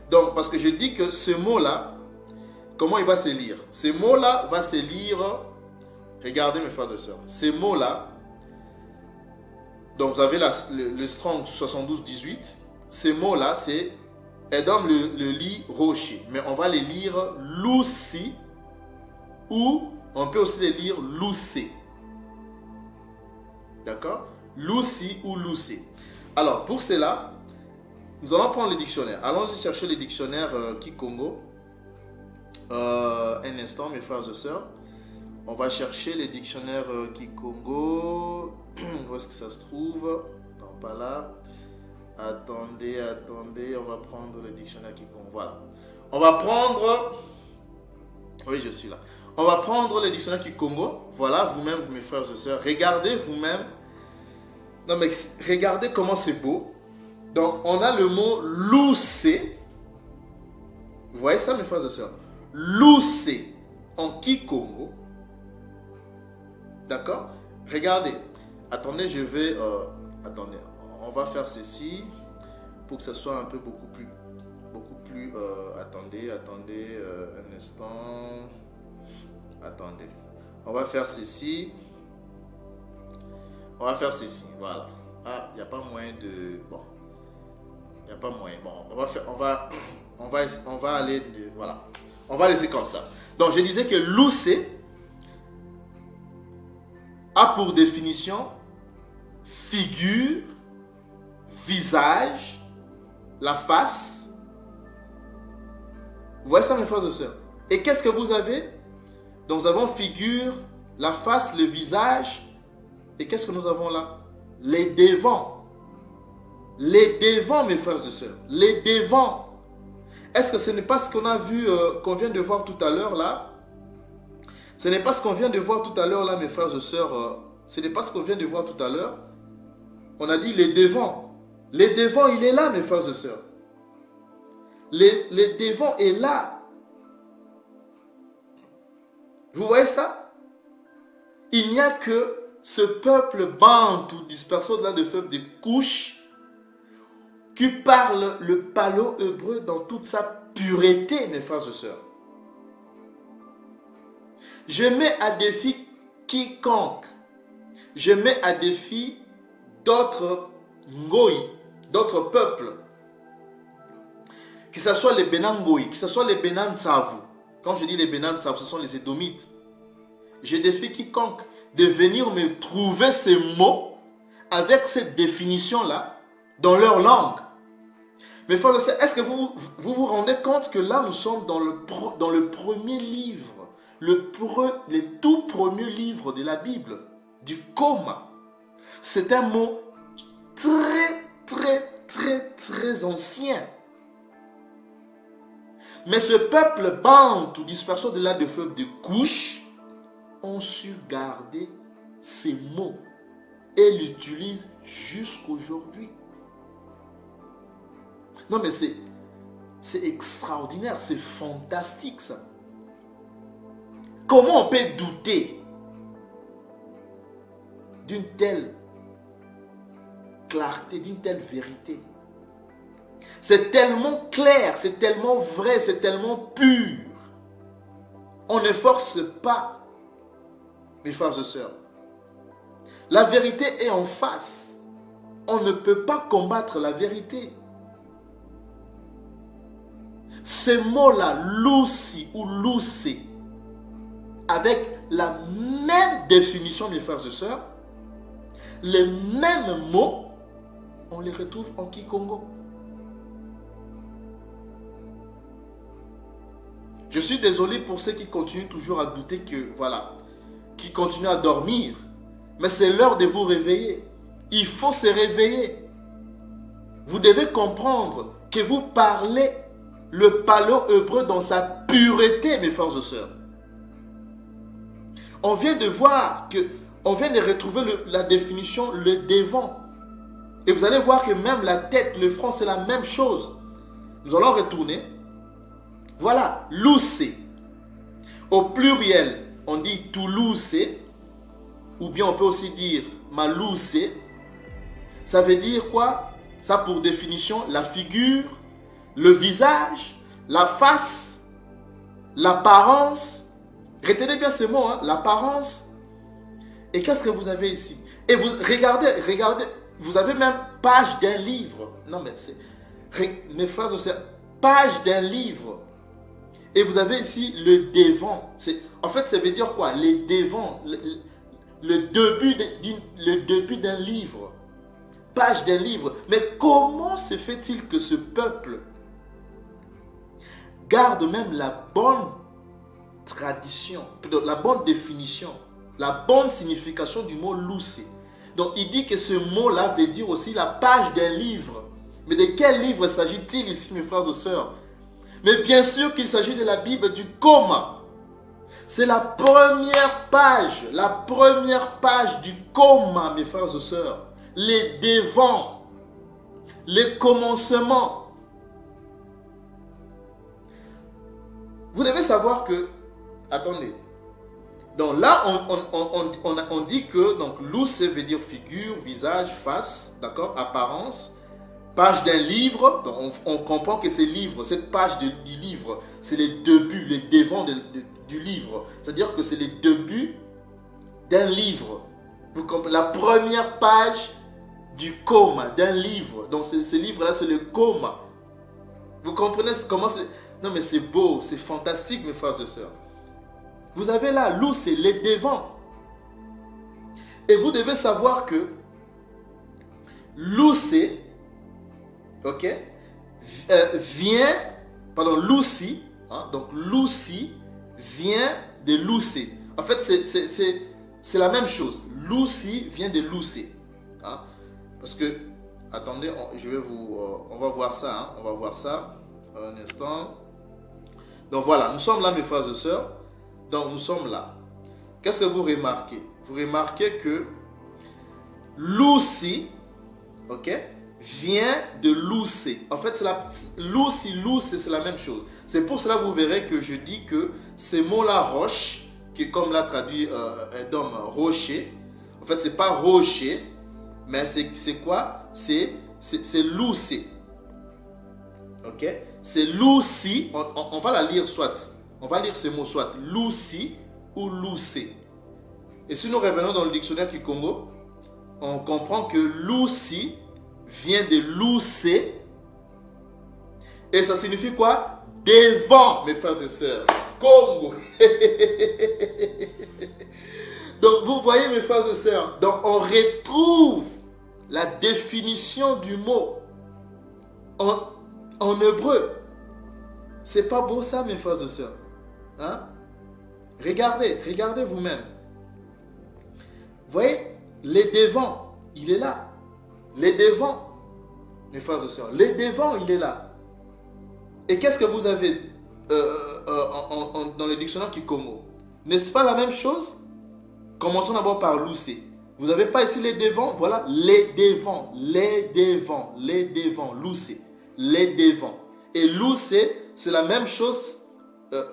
Donc, parce que je dis que ce mot-là, comment il va se lire? Ce mot-là va se lire, regardez mes frères et sœurs, ces mots-là, donc vous avez le Strong 72-18. Ces mots-là, c'est Edom le lit rocher. Mais on va les lire Lucy ou on peut aussi les lire Lucé. D'accord? Lucy ou Lucé. Alors pour cela, nous allons prendre le dictionnaire. Allons-y chercher le dictionnaire Kikongo. Un instant, mes frères et sœurs. On va chercher les dictionnaires Kikongo. Où est-ce que ça se trouve? Non, pas là. Attendez, on va prendre le dictionnaire Kikongo. Voilà. On va prendre... Oui, je suis là. On va prendre le dictionnaire Kikongo. Voilà, vous-même, mes frères et sœurs. Regardez vous-même. Non, mais regardez comment c'est beau. Donc, on a le mot loucé. Vous voyez ça, mes frères et sœurs? Loucé en Kikongo. D'accord? Regardez. Attendez, je vais... attendez, on va faire ceci pour que ce soit un peu beaucoup plus... attendez, un instant. Attendez. On va faire ceci. Voilà. Ah, il n'y a pas moyen de... Bon. Il n'y a pas moyen. Bon, on va aller... Voilà. On va laisser comme ça. Donc, je disais que loucé a pour définition figure, visage, la face. Vous voyez ça, mes frères et sœurs? Et qu'est-ce que vous avez? Donc, nous avons figure, la face, le visage. Et qu'est-ce que nous avons là? Les devants. Les devants, mes frères et sœurs. Les devants. Est-ce que ce n'est pas ce qu'on a vu, qu'on vient de voir tout à l'heure là? Ce n'est pas ce qu'on vient de voir tout à l'heure là, mes frères et sœurs. Ce n'est pas ce qu'on vient de voir tout à l'heure. On a dit les devants. Les devants, il est là, mes frères et sœurs. Les devants est là. Vous voyez ça? Il n'y a que ce peuple bantou dispersé au-delà de peuple des couches qui parle le paléo-hébreu dans toute sa pureté, mes frères et sœurs. Je mets à défi quiconque. Je mets à défi d'autres ngoï, d'autres peuples. Que ce soit les Benangoï, que ce soit les Benantsavu. Quand je dis les Benantsavu, ce sont les Édomites. Je défie quiconque de venir me trouver ces mots avec cette définition-là dans leur langue. Mais frères et sœurs, est-ce que vous rendez compte que là, nous sommes dans le premier livre, le tout premier livre de la Bible, du Coma. C'est un mot très ancien. Mais ce peuple bantou dispersé au-delà de feu de couches ont su garder ces mots et l'utilisent jusqu'aujourd'hui. Non mais c'est extraordinaire, c'est fantastique ça. Comment on peut douter d'une telle clarté, d'une telle vérité? C'est tellement clair, c'est tellement vrai, c'est tellement pur. On ne force pas, mes frères et sœurs. La vérité est en face. On ne peut pas combattre la vérité. Ce mot-là, lousi ou loussé, avec la même définition, mes frères et sœurs, les mêmes mots, on les retrouve en Kikongo. Je suis désolé pour ceux qui continuent toujours à douter que, voilà, qui continuent à dormir. Mais c'est l'heure de vous réveiller. Il faut se réveiller. Vous devez comprendre que vous parlez le paléo-hébreu dans sa pureté, mes frères et sœurs. On vient de voir que, on vient de retrouver la définition, le devant. Et vous allez voir que même la tête, le front, c'est la même chose. Nous allons retourner. Voilà, loussé. Au pluriel, on dit touloussé, ou bien on peut aussi dire maloussé. Ça veut dire quoi? Ça, pour définition, la figure, le visage, la face, l'apparence. Retenez bien ce mot, hein, l'apparence. Et qu'est-ce que vous avez ici? Et vous regardez, vous avez même page d'un livre. Non mais c'est, mes frères, c'est page d'un livre. Et vous avez ici le devant. En fait, ça veut dire quoi? Les devants, le début d'un livre. Page d'un livre. Mais comment se fait-il que ce peuple garde même la bonne tradition, la bonne définition, la bonne signification du mot loussé? Donc, il dit que ce mot-là veut dire aussi la page d'un livre. Mais de quel livre s'agit-il ici, mes frères et sœurs? Mais bien sûr qu'il s'agit de la Bible du Coma. C'est la première page du Coma, mes frères et sœurs. Les devants, les commencements. Vous devez savoir que, attendez, donc là on dit que donc lousse veut dire figure, visage, face, d'accord, apparence. Page d'un livre, donc on comprend que ces livres, cette page du livre, c'est les débuts, les devants du livre. C'est-à-dire que c'est les débuts d'un livre. Vous comprenez? La première page du Coma, d'un livre. Donc ce livre-là, c'est le Coma. Vous comprenez comment c'est? Non mais c'est beau, c'est fantastique, mes frères et sœurs. Vous avez là, l'où c'est les devants. Et vous devez savoir que l'où c'est, ok, Lucy, hein, donc Lucy vient de Lucé. En fait, c'est la même chose. Lucy vient de Lucé. Hein, parce que attendez, on va voir ça, hein, on va voir ça, un instant. Donc voilà, nous sommes là mes frères et sœurs, donc nous sommes là. Qu'est-ce que vous remarquez? Vous remarquez que Lucy, ok, vient de Lucé. En fait, Lucy, c'est la même chose. C'est pour cela que vous verrez que je dis que ces mots-là, roche, qui est comme l'a traduit d'homme rocher, en fait, c'est pas rocher, mais c'est quoi? C'est Lucé. Ok? C'est Lucy, on va la lire soit, on va lire ce mot soit Lucy ou Lucé. Et si nous revenons dans le dictionnaire Kikongo, on comprend que Lucy vient de Lucé. Et ça signifie quoi? Devant, mes frères et sœurs. Congo. Donc, vous voyez, mes frères et sœurs, donc on retrouve la définition du mot en hébreu. C'est pas beau ça, mes frères et sœurs? Hein? Regardez vous-même. Vous voyez, les devants, il est là. Les devants, mes frères et sœurs, les devants, il est là. Et qu'est-ce que vous avez dans le dictionnaire Kikongo? N'est-ce pas la même chose? Commençons d'abord par Lucé. Vous n'avez pas ici les devants? Voilà, les devants, Lucé, les devants. Et Lucé, c'est la même chose,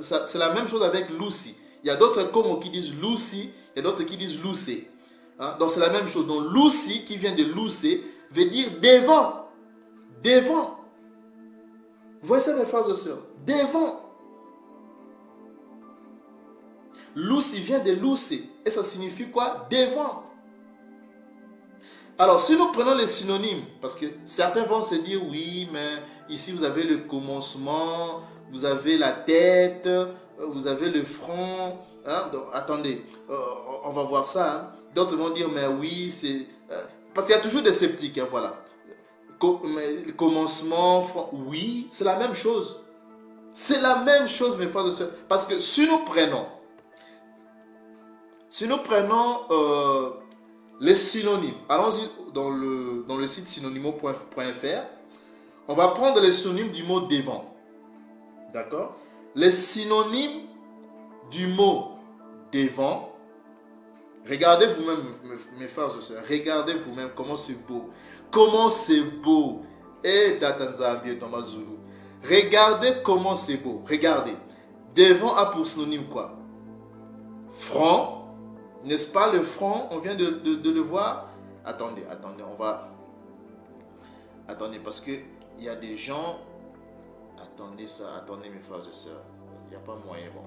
c'est la même chose avec Lucy. Il y a d'autres Congo qui disent Lucy, il y a d'autres qui disent Lucé. Hein? Donc c'est la même chose. Donc Lucy, qui vient de Lucé, veut dire devant. Devant. Vous voyez ça, mes frères et sœurs? Devant. Lucy vient de Lucé. Et ça signifie quoi? Devant. Alors, si nous prenons les synonymes, parce que certains vont se dire, oui, mais ici vous avez le commencement, vous avez la tête, vous avez le front. Hein? Donc, attendez, on va voir ça. Hein? D'autres vont dire, mais oui, c'est... parce qu'il y a toujours des sceptiques, hein, voilà. Le commencement, front, oui, c'est la même chose. C'est la même chose, mes frères et sœurs. Parce que si nous prenons les synonymes, allons-y dans le site synonymo.fr, on va prendre les synonymes du mot devant. D'accord? Les synonymes du mot devant. Regardez vous-même, mes frères et sœurs, regardez vous-même comment c'est beau. Comment c'est beau. Et Datanzambi et Thomas Zulu. Regardez comment c'est beau. Regardez. Devant a pour synonyme quoi? Front. N'est-ce pas le front? On vient de le voir. Attendez, on va... Attendez, parce que il y a des gens... Attendez mes frères et sœurs. Il n'y a pas moyen. Bon,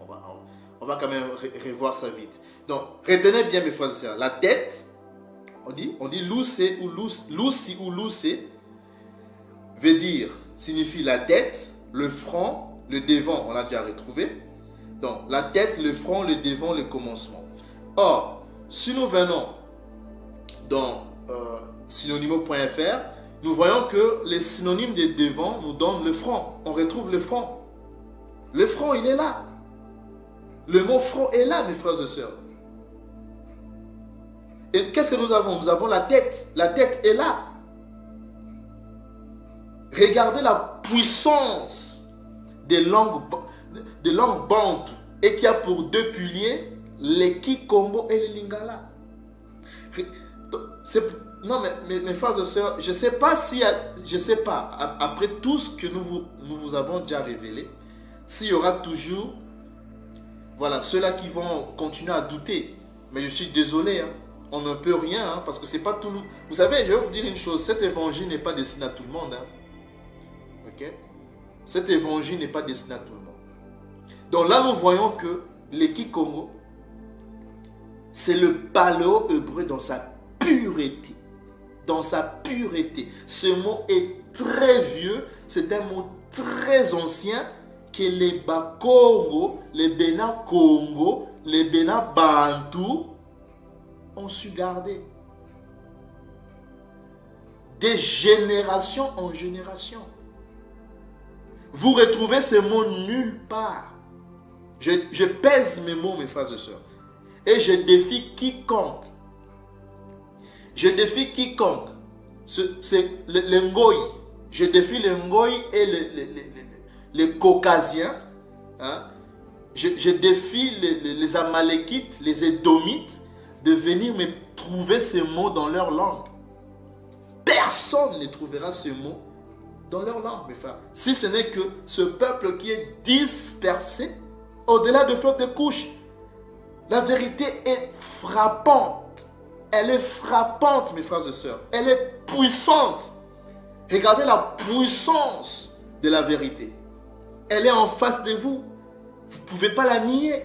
on va quand même revoir ça vite. Donc, retenez bien mes frères et sœurs. La tête, on dit Lucé ou Lucé, veut dire, signifie la tête, le front, le devant, on l'a déjà retrouvé. Donc, la tête, le front, le devant, le commencement. Or, si nous venons dans synonymo.fr, nous voyons que les synonymes de devant nous donnent le front. On retrouve le front. Le front, il est là. Le mot front est là, mes frères et sœurs. Et qu'est-ce que nous avons? Nous avons la tête. La tête est là. Regardez la puissance des langues bantou et qui a pour deux piliers les Kikongo et les Lingala. Non, mais mes frères et sœurs, je ne sais pas si, après tout ce que nous vous avons déjà révélé, s'il y aura toujours, voilà, ceux-là qui vont continuer à douter. Mais je suis désolé, hein, on ne peut rien, hein, parce que c'est pas tout le monde. Vous savez, je vais vous dire une chose, cet évangile n'est pas destiné à tout le monde. Hein. Ok? Cet évangile n'est pas destiné à tout le monde. Donc là, nous voyons que les Kikongo, c'est le paléo-hébreu dans sa pureté. Dans sa pureté. Ce mot est très vieux. C'est un mot très ancien que les Bakongo, les Bena Congo, les Bena Bantu ont su garder. De génération en génération. Vous retrouvez ce mot nulle part. Je pèse mes mots, mes frères et sœurs. Et je défie quiconque. c'est les Ngoï. Je défie les Ngoï et les Caucasiens. Hein. Je défie les Amalékites, les Édomites, de venir me trouver ces mots dans leur langue. Personne ne trouvera ce mot dans leur langue, mes frères. Si ce n'est que ce peuple qui est dispersé au-delà de flotte de couches. La vérité est frappante. Elle est frappante, mes frères et sœurs. Elle est puissante. Regardez la puissance de la vérité. Elle est en face de vous. Vous ne pouvez pas la nier.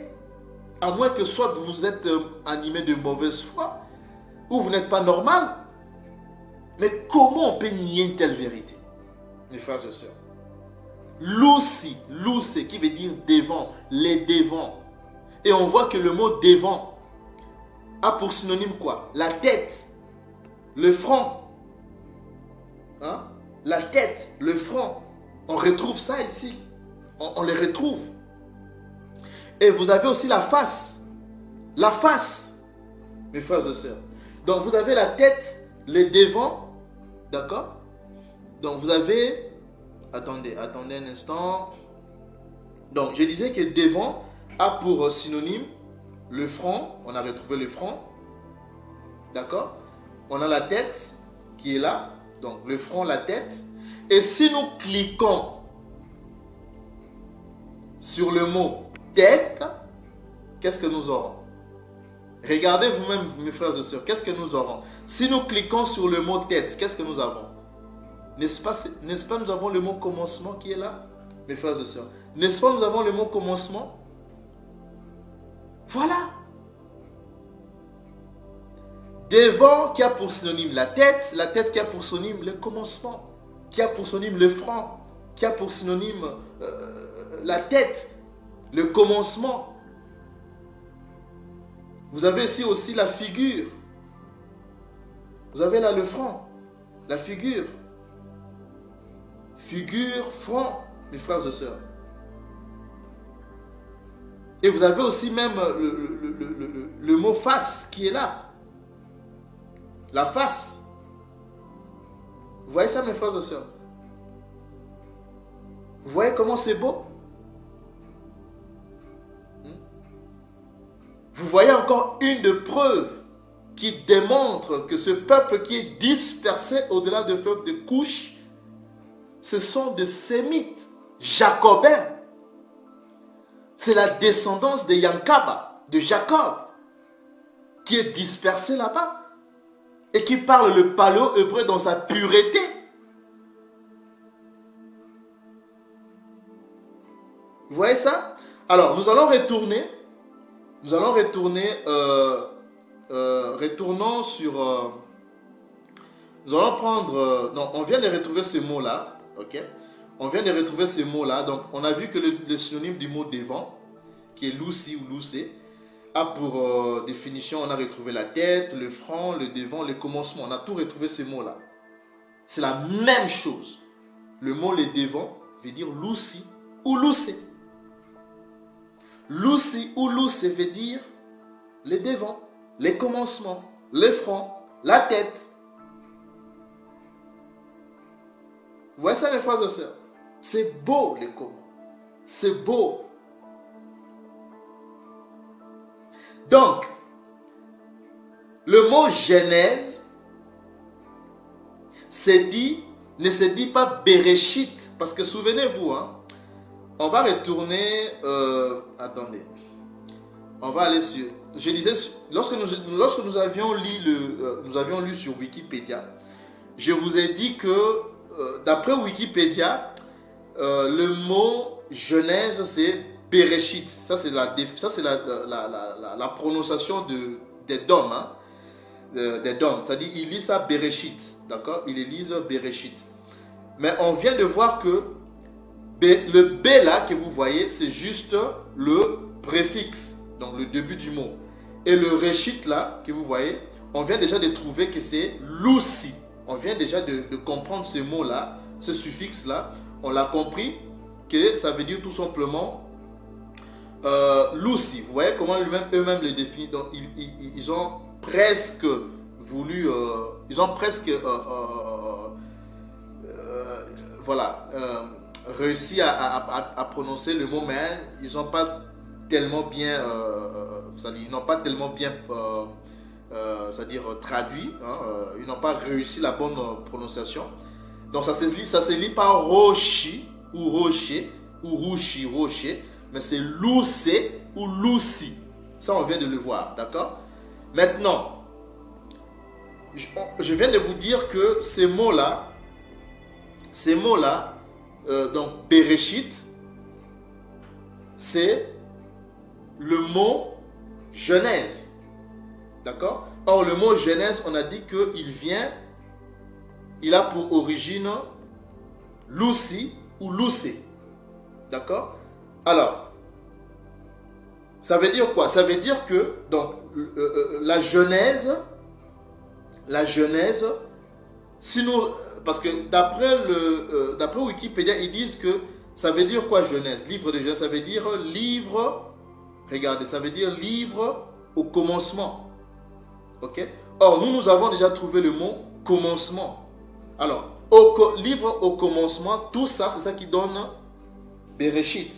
À moins que soit vous êtes animé de mauvaise foi, ou vous n'êtes pas normal. Mais comment on peut nier une telle vérité, mes frères et sœurs? Loussi, qui veut dire devant, les devants. Et on voit que le mot devant a pour synonyme quoi? La tête, le front. Hein? La tête, le front. On retrouve ça ici. On les retrouve. Et vous avez aussi la face. La face, mes frères et sœurs. Donc vous avez la tête, les devants. D'accord? Donc vous avez... Attendez un instant. Donc je disais que devant a pour synonyme le front. On a retrouvé le front. D'accord? On a la tête qui est là. Donc le front, la tête. Et si nous cliquons sur le mot tête, qu'est-ce que nous aurons? Regardez vous-même, mes frères et sœurs, qu'est-ce que nous aurons? Si nous cliquons sur le mot tête, qu'est-ce que nous avons? N'est-ce pas nous avons le mot commencement qui est là, mes frères et sœurs? N'est-ce pas nous avons le mot commencement? Voilà. Devant qui a pour synonyme la tête qui a pour synonyme le commencement, qui a pour synonyme le front, qui a pour synonyme la tête, le commencement. Vous avez ici aussi la figure. Vous avez là le front, la figure. Figure, front, mes frères et sœurs. Et vous avez aussi même le mot face qui est là. La face. Vous voyez ça, mes frères et sœurs? Vous voyez comment c'est beau? Vous voyez encore une de preuves qui démontre que ce peuple qui est dispersé au-delà de fleuves de couches, ce sont des Sémites, Jacobins. C'est la descendance de Yankaba, de Jacob, qui est dispersée là-bas et qui parle le paléo-hébreu dans sa pureté. Vous voyez ça? Alors, nous allons retourner. Retournons sur... nous allons prendre... non, on vient de retrouver ce mot-là. Ok? On vient de retrouver ce mot-là. Donc, on a vu que le synonyme du mot devant, qui est loussi ou loussé, a pour définition, on a retrouvé la tête, le front, le devant, le commencement. On a tout retrouvé ce mot-là. C'est la même chose. Le mot le devant veut dire loussi ou loussé. Loussi ou loussé veut dire les devants, les commencements, le front, la tête. Vous voyez ça, mes frères et sœurs? C'est beau, les comment. C'est beau. Donc, le mot Genèse ne se dit pas Bereshit. Parce que souvenez-vous, hein, on va retourner... attendez. On va aller sur... Je disais, lorsque nous avions lu sur Wikipédia, je vous ai dit que, d'après Wikipédia, le mot Genèse, c'est Bereshit. Ça, c'est la prononciation des DOM. Hein, des DOM. C'est-à-dire, ils lisent ça Bereshit. D'accord? Ils lisent Bereshit. Mais on vient de voir que le B là que vous voyez, c'est juste le préfixe, donc le début du mot. Et le Reshit là que vous voyez, on vient déjà de trouver que c'est loussi. On vient déjà de comprendre ce mot là, ce suffixe là. On l'a compris que ça veut dire tout simplement loussi. Vous voyez comment eux-mêmes le définissent. Donc ils ont presque voulu, ils ont presque voilà, réussi à prononcer le mot, mais ils n'ont pas tellement bien, ils n'ont pas tellement bien, c'est-à-dire traduit, hein, ils n'ont pas réussi la bonne prononciation. Donc ça se lit pas Roshi ou Rocher ou Rouchi, Rocher, mais c'est Loussé ou Loussi. Ça, on vient de le voir, d'accord? Maintenant, je viens de vous dire que ces mots-là, donc Bereshit, c'est le mot Genèse, d'accord? Or, le mot Genèse, on a dit il a pour origine Loussi ou Loussé, d'accord? Alors, ça veut dire quoi? Ça veut dire que donc la Genèse, si nous, parce que d'après Wikipédia, ils disent que ça veut dire quoi Genèse? Livre de Genèse, ça veut dire livre, regardez, ça veut dire livre au commencement. Ok? Or, nous avons déjà trouvé le mot commencement. Alors, livre au commencement, tout ça, c'est ça qui donne Bereshit.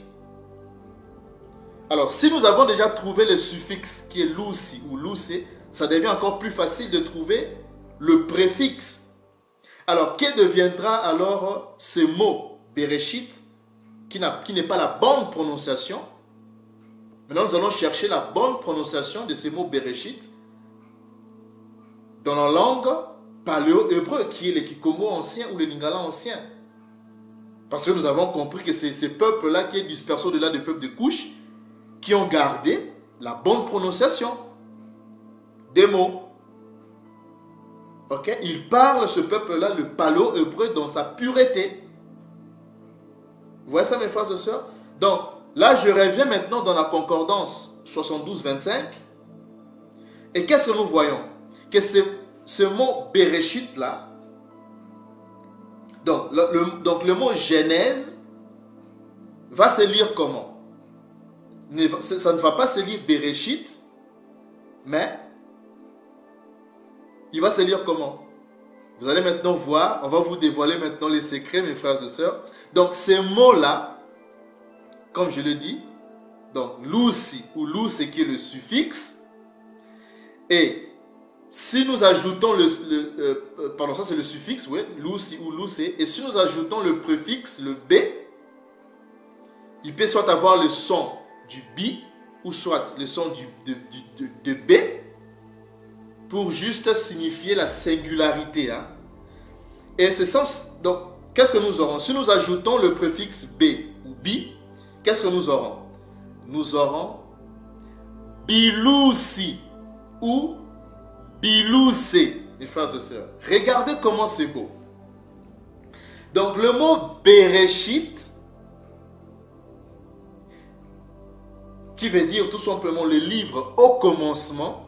Alors, si nous avons déjà trouvé le suffixe qui est Loussi ou Loussé, ça devient encore plus facile de trouver le préfixe. Alors, que deviendra alors ce mot Bereshit qui n'est pas la bonne prononciation? Maintenant, nous allons chercher la bonne prononciation de ce mot Bereshit dans la langue paléo-hébreu, qui est le Kikongo ancien ou le Lingala ancien. Parce que nous avons compris que c'est ces peuples-là qui est dispersés au-delà des peuples de couche qui ont gardé la bonne prononciation des mots. Ok? Ils parlent, ce peuple-là, le paléo-hébreu dans sa pureté. Vous voyez ça, mes frères et sœurs? Donc, là, je reviens maintenant dans la concordance 72-25. Et qu'est-ce que nous voyons? Que ce mot Bereshit là, donc le mot Genèse va se lire comment? Ça ne va pas se lire Bereshit, mais il va se lire comment? Vous allez maintenant voir, on va vous dévoiler maintenant les secrets, mes frères et sœurs. Donc ces mots-là, comme je le dis, donc Loussi ou Loussé qui est le suffixe, et si nous ajoutons pardon, ça c'est le suffixe, oui, Loussi ou Loussé, et si nous ajoutons le préfixe, le B, il peut soit avoir le son du bi, ou soit le son de B, pour juste signifier la singularité. Hein. Et c'est sens. Donc, qu'est-ce que nous aurons? Si nous ajoutons le préfixe B ou bi, qu'est-ce que nous aurons? Nous aurons Biloussi ou Biloussé, mes frères et sœurs. Regardez comment c'est beau. Donc, le mot Bereshit, qui veut dire tout simplement le livre au commencement,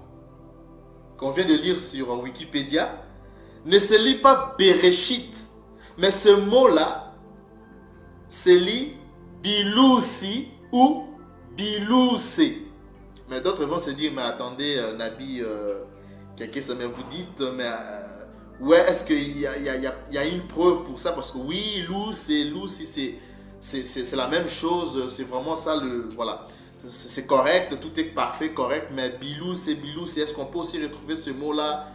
qu'on vient de lire sur Wikipédia, ne se lit pas Bereshit, mais ce mot-là se lit Biloussi ou Biloussé. Mais d'autres vont se dire, mais attendez, Nabi, quelqu'un, mais vous dites, mais ouais, est-ce qu'il y a une preuve pour ça? Parce que oui, Loussi, c'est la même chose, c'est vraiment ça, voilà. C'est correct, tout est parfait, correct, mais Biloussi, est-ce qu'on peut aussi retrouver ce mot-là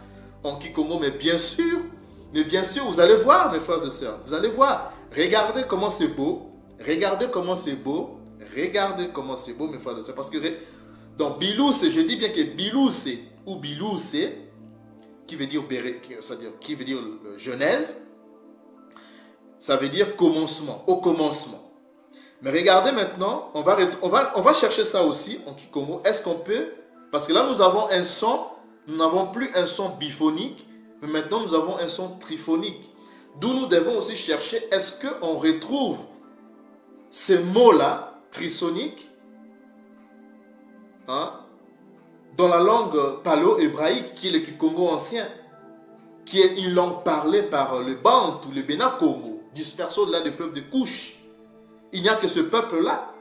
en Kikongo? Mais bien sûr, vous allez voir, mes frères et sœurs, vous allez voir. Regardez comment c'est beau, regardez comment c'est beau, mes frères et sœurs. Parce que, donc, Biloussi, je dis bien que Biloussi ou Biloussé, qui veut dire Genèse, ça veut dire commencement, au commencement. Mais regardez maintenant, on va chercher ça aussi en Kikongo. Est-ce qu'on peut, parce que là nous avons un son, nous n'avons plus un son biphonique, mais maintenant nous avons un son triphonique. D'où nous devons aussi chercher, est-ce qu'on retrouve ces mots-là, trisoniques, hein, dans la langue paléo-hébraïque, qui est le Kikongo ancien, qui est une langue parlée par le Bantu, le Bénin-Congo, dispersé au-delà des fleuves de Couche. Il n'y a que ce peuple-là,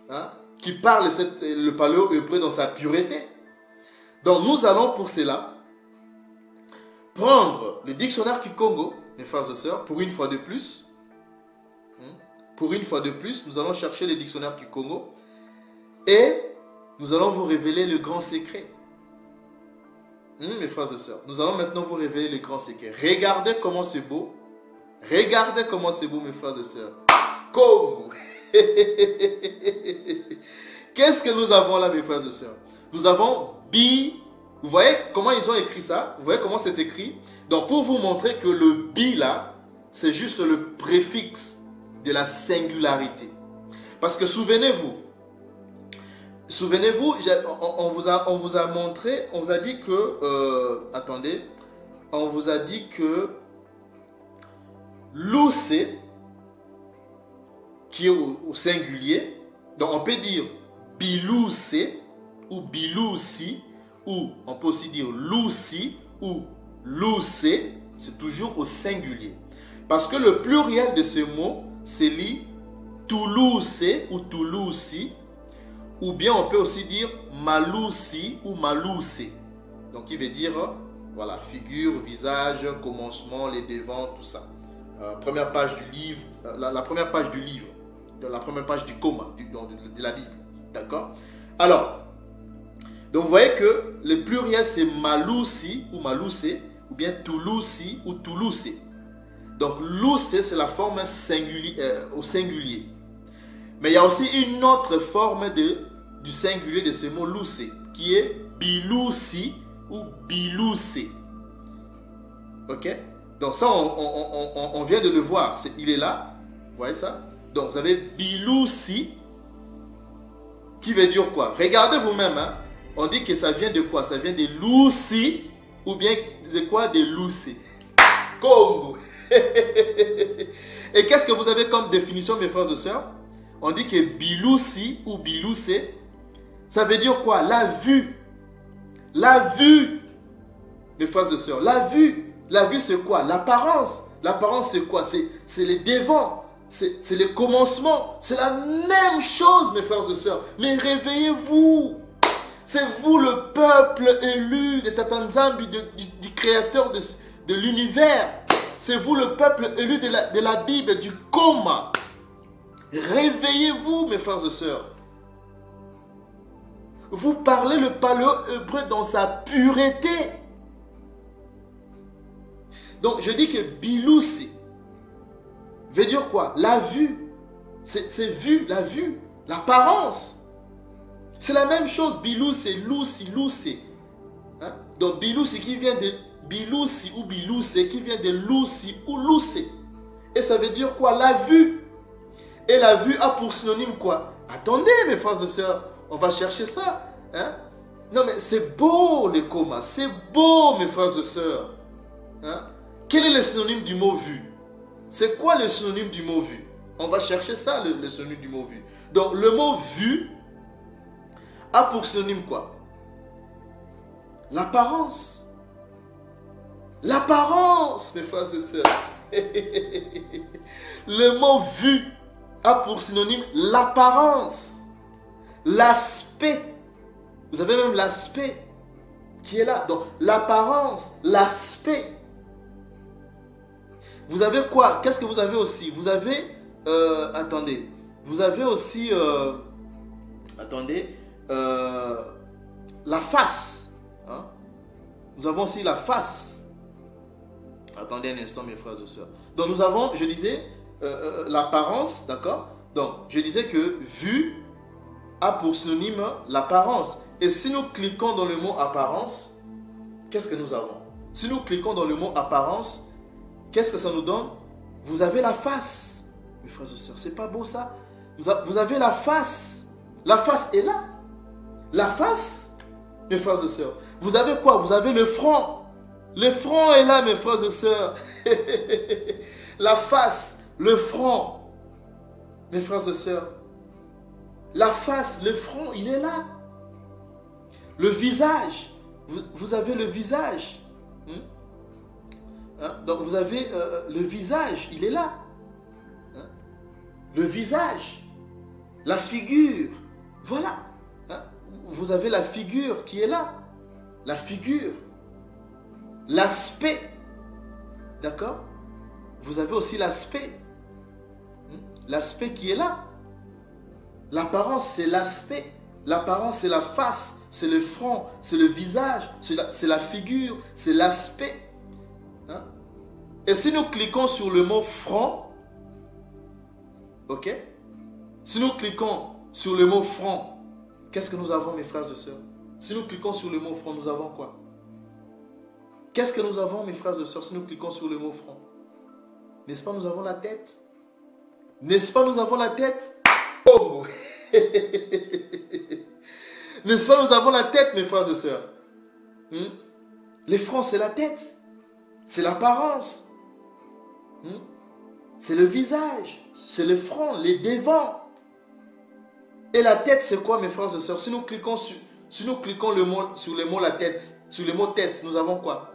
hein, qui parle le paléo-hébreu dans sa pureté. Donc nous allons pour cela prendre le dictionnaire Kikongo, mes frères et sœurs, pour une fois de plus. Pour une fois de plus, nous allons chercher le dictionnaire Kikongo et nous allons vous révéler le grand secret. Mes frères et sœurs, nous allons maintenant vous révéler le grand secret. Regardez comment c'est beau. Regardez comment c'est beau, mes frères et sœurs. Congo. Qu'est-ce que nous avons là, mes frères et sœurs? Nous avons bi. Vous voyez comment ils ont écrit ça? Vous voyez comment c'est écrit? Donc, pour vous montrer que le bi là, c'est juste le préfixe de la singularité. Parce que souvenez-vous, on vous a montré, on vous a dit que, attendez, on vous a dit que loussé, qui est au singulier, donc on peut dire biloussé ou biloussi, ou on peut aussi dire loussi ou loussé, c'est toujours au singulier. Parce que le pluriel de ce mot, c'est lit touloussé ou touloussi, ou bien on peut aussi dire maloussi ou maloussé. Donc il veut dire, voilà, figure, visage, commencement, les devants, tout ça. Première page du livre, la première page du livre, la première page du coma, de la Bible. D'accord? Alors, donc vous voyez que le pluriel c'est maloussi ou maloussé, ou bien touloussi ou touloussé. Donc loussé c'est la forme au singulier. Mais il y a aussi une autre forme du singulier de ce mot loussé, qui est biloussi ou biloussé. Ok? Donc ça, on vient de le voir. Il est là. Vous voyez ça? Donc vous avez biloussi, qui veut dire quoi? Regardez vous-même. Hein? On dit que ça vient de quoi? Ça vient de loussi, ou bien de quoi? De loussé. Congo. Et qu'est-ce que vous avez comme définition, mes frères et sœurs? On dit que biloussi ou biloussé, ça veut dire quoi? La vue. La vue. Mes frères et sœurs, la vue. La vue, c'est quoi? L'apparence. L'apparence, c'est quoi? C'est les devants. C'est le commencement. C'est la même chose, mes frères et sœurs. Mais réveillez-vous. C'est vous le peuple élu de Tata Nzambi, du créateur de l'univers. C'est vous le peuple élu de la Bible, du coma. Réveillez-vous, mes frères et sœurs. Vous parlez le paléo-hébreu dans sa pureté. Donc, je dis que biloussi veut dire quoi? La vue. C'est vue, la vue, l'apparence. C'est la même chose. Biloussi, loussi. Hein? Donc, biloussi qui vient de biloussi ou biloussé, qui vient de loussi ou loussé. Et ça veut dire quoi? La vue. Et la vue a pour synonyme quoi? Attendez, mes frères et sœurs, on va chercher ça. Hein? Non, mais c'est beau le coma. C'est beau, mes frères et sœurs. Hein? Quel est le synonyme du mot vue? C'est quoi le synonyme du mot vue? On va chercher ça, le synonyme du mot vue. Donc, le mot vue a pour synonyme quoi? L'apparence. L'apparence, mes frères et sœurs. Le mot vue a pour synonyme l'apparence. L'aspect. Vous avez même l'aspect qui est là. Donc, l'apparence, l'aspect. Vous avez quoi? Qu'est-ce que vous avez aussi? Vous avez, attendez, vous avez aussi, attendez, la face. Hein? Nous avons aussi la face. Attendez un instant, mes frères et sœurs. Donc, nous avons, je disais, l'apparence, d'accord? Donc, je disais que vue a pour synonyme l'apparence. Et si nous cliquons dans le mot apparence, qu'est-ce que nous avons? Si nous cliquons dans le mot apparence, qu'est-ce que ça nous donne? Vous avez la face. Mes frères et sœurs, c'est pas beau ça? Vous avez la face. La face est là. La face, mes frères et sœurs. Vous avez quoi? Vous avez le front. Le front est là, mes frères et sœurs. La face, le front. Mes frères et sœurs. La face, le front, il est là. Le visage. Vous avez le visage. Hein? Donc vous avez le visage, il est là. Hein? Le visage. La figure. Voilà. Hein? Vous avez la figure qui est là. La figure. l'aspect. D'accord? Vous avez aussi l'aspect. L'aspect qui est là. L'apparence, c'est l'aspect. L'apparence, c'est la face, c'est le front, c'est le visage, c'est la figure, c'est l'aspect. Hein? Et si nous cliquons sur le mot front, ok? Si nous cliquons sur le mot front, qu'est-ce que nous avons, mes frères et sœurs? Si nous cliquons sur le mot front, nous avons quoi? Qu'est-ce que nous avons, mes frères et sœurs, si nous cliquons sur le mot front? N'est-ce pas, nous avons la tête? N'est-ce pas, nous avons la tête? Oh! N'est-ce pas, nous avons la tête, mes frères et sœurs? Les fronts, c'est la tête. C'est l'apparence. C'est le visage. C'est le front, les devants. Et la tête, c'est quoi, mes frères et sœurs? Si nous cliquons sur sur le mot la tête, sur le mot tête, nous avons quoi?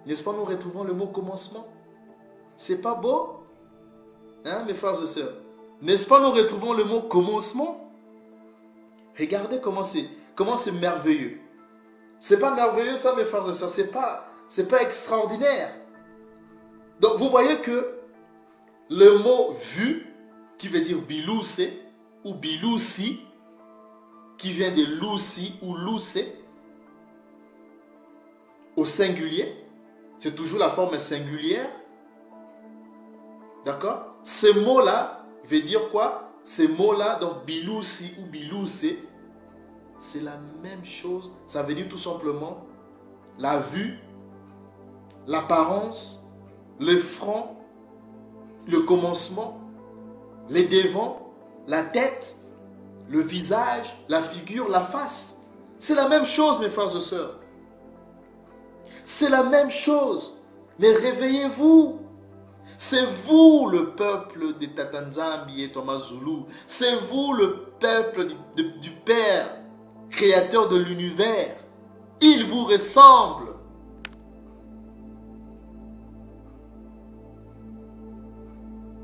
N'est-ce pas, nous retrouvons le mot commencement? C'est pas beau? Hein, mes frères et sœurs? N'est-ce pas, nous retrouvons le mot commencement? Regardez comment c'est merveilleux. C'est pas merveilleux ça, mes frères et sœurs? C'est pas extraordinaire? Donc, vous voyez que le mot vu, qui veut dire bilouse ou bilousi, qui vient de lousi ou loussé, au singulier, c'est toujours la forme singulière. D'accord? Ce mot-là veut dire quoi? Ces mots-là, donc bilousi ou biloussé, c'est la même chose. Ça veut dire tout simplement la vue, l'apparence, le front, le commencement, les devants, la tête, le visage, la figure, la face. C'est la même chose, mes frères et sœurs. C'est la même chose. Mais réveillez-vous. C'est vous le peuple de Tatanzambi et Thomas Zulu. C'est vous le peuple du Père, créateur de l'univers. Il vous ressemble.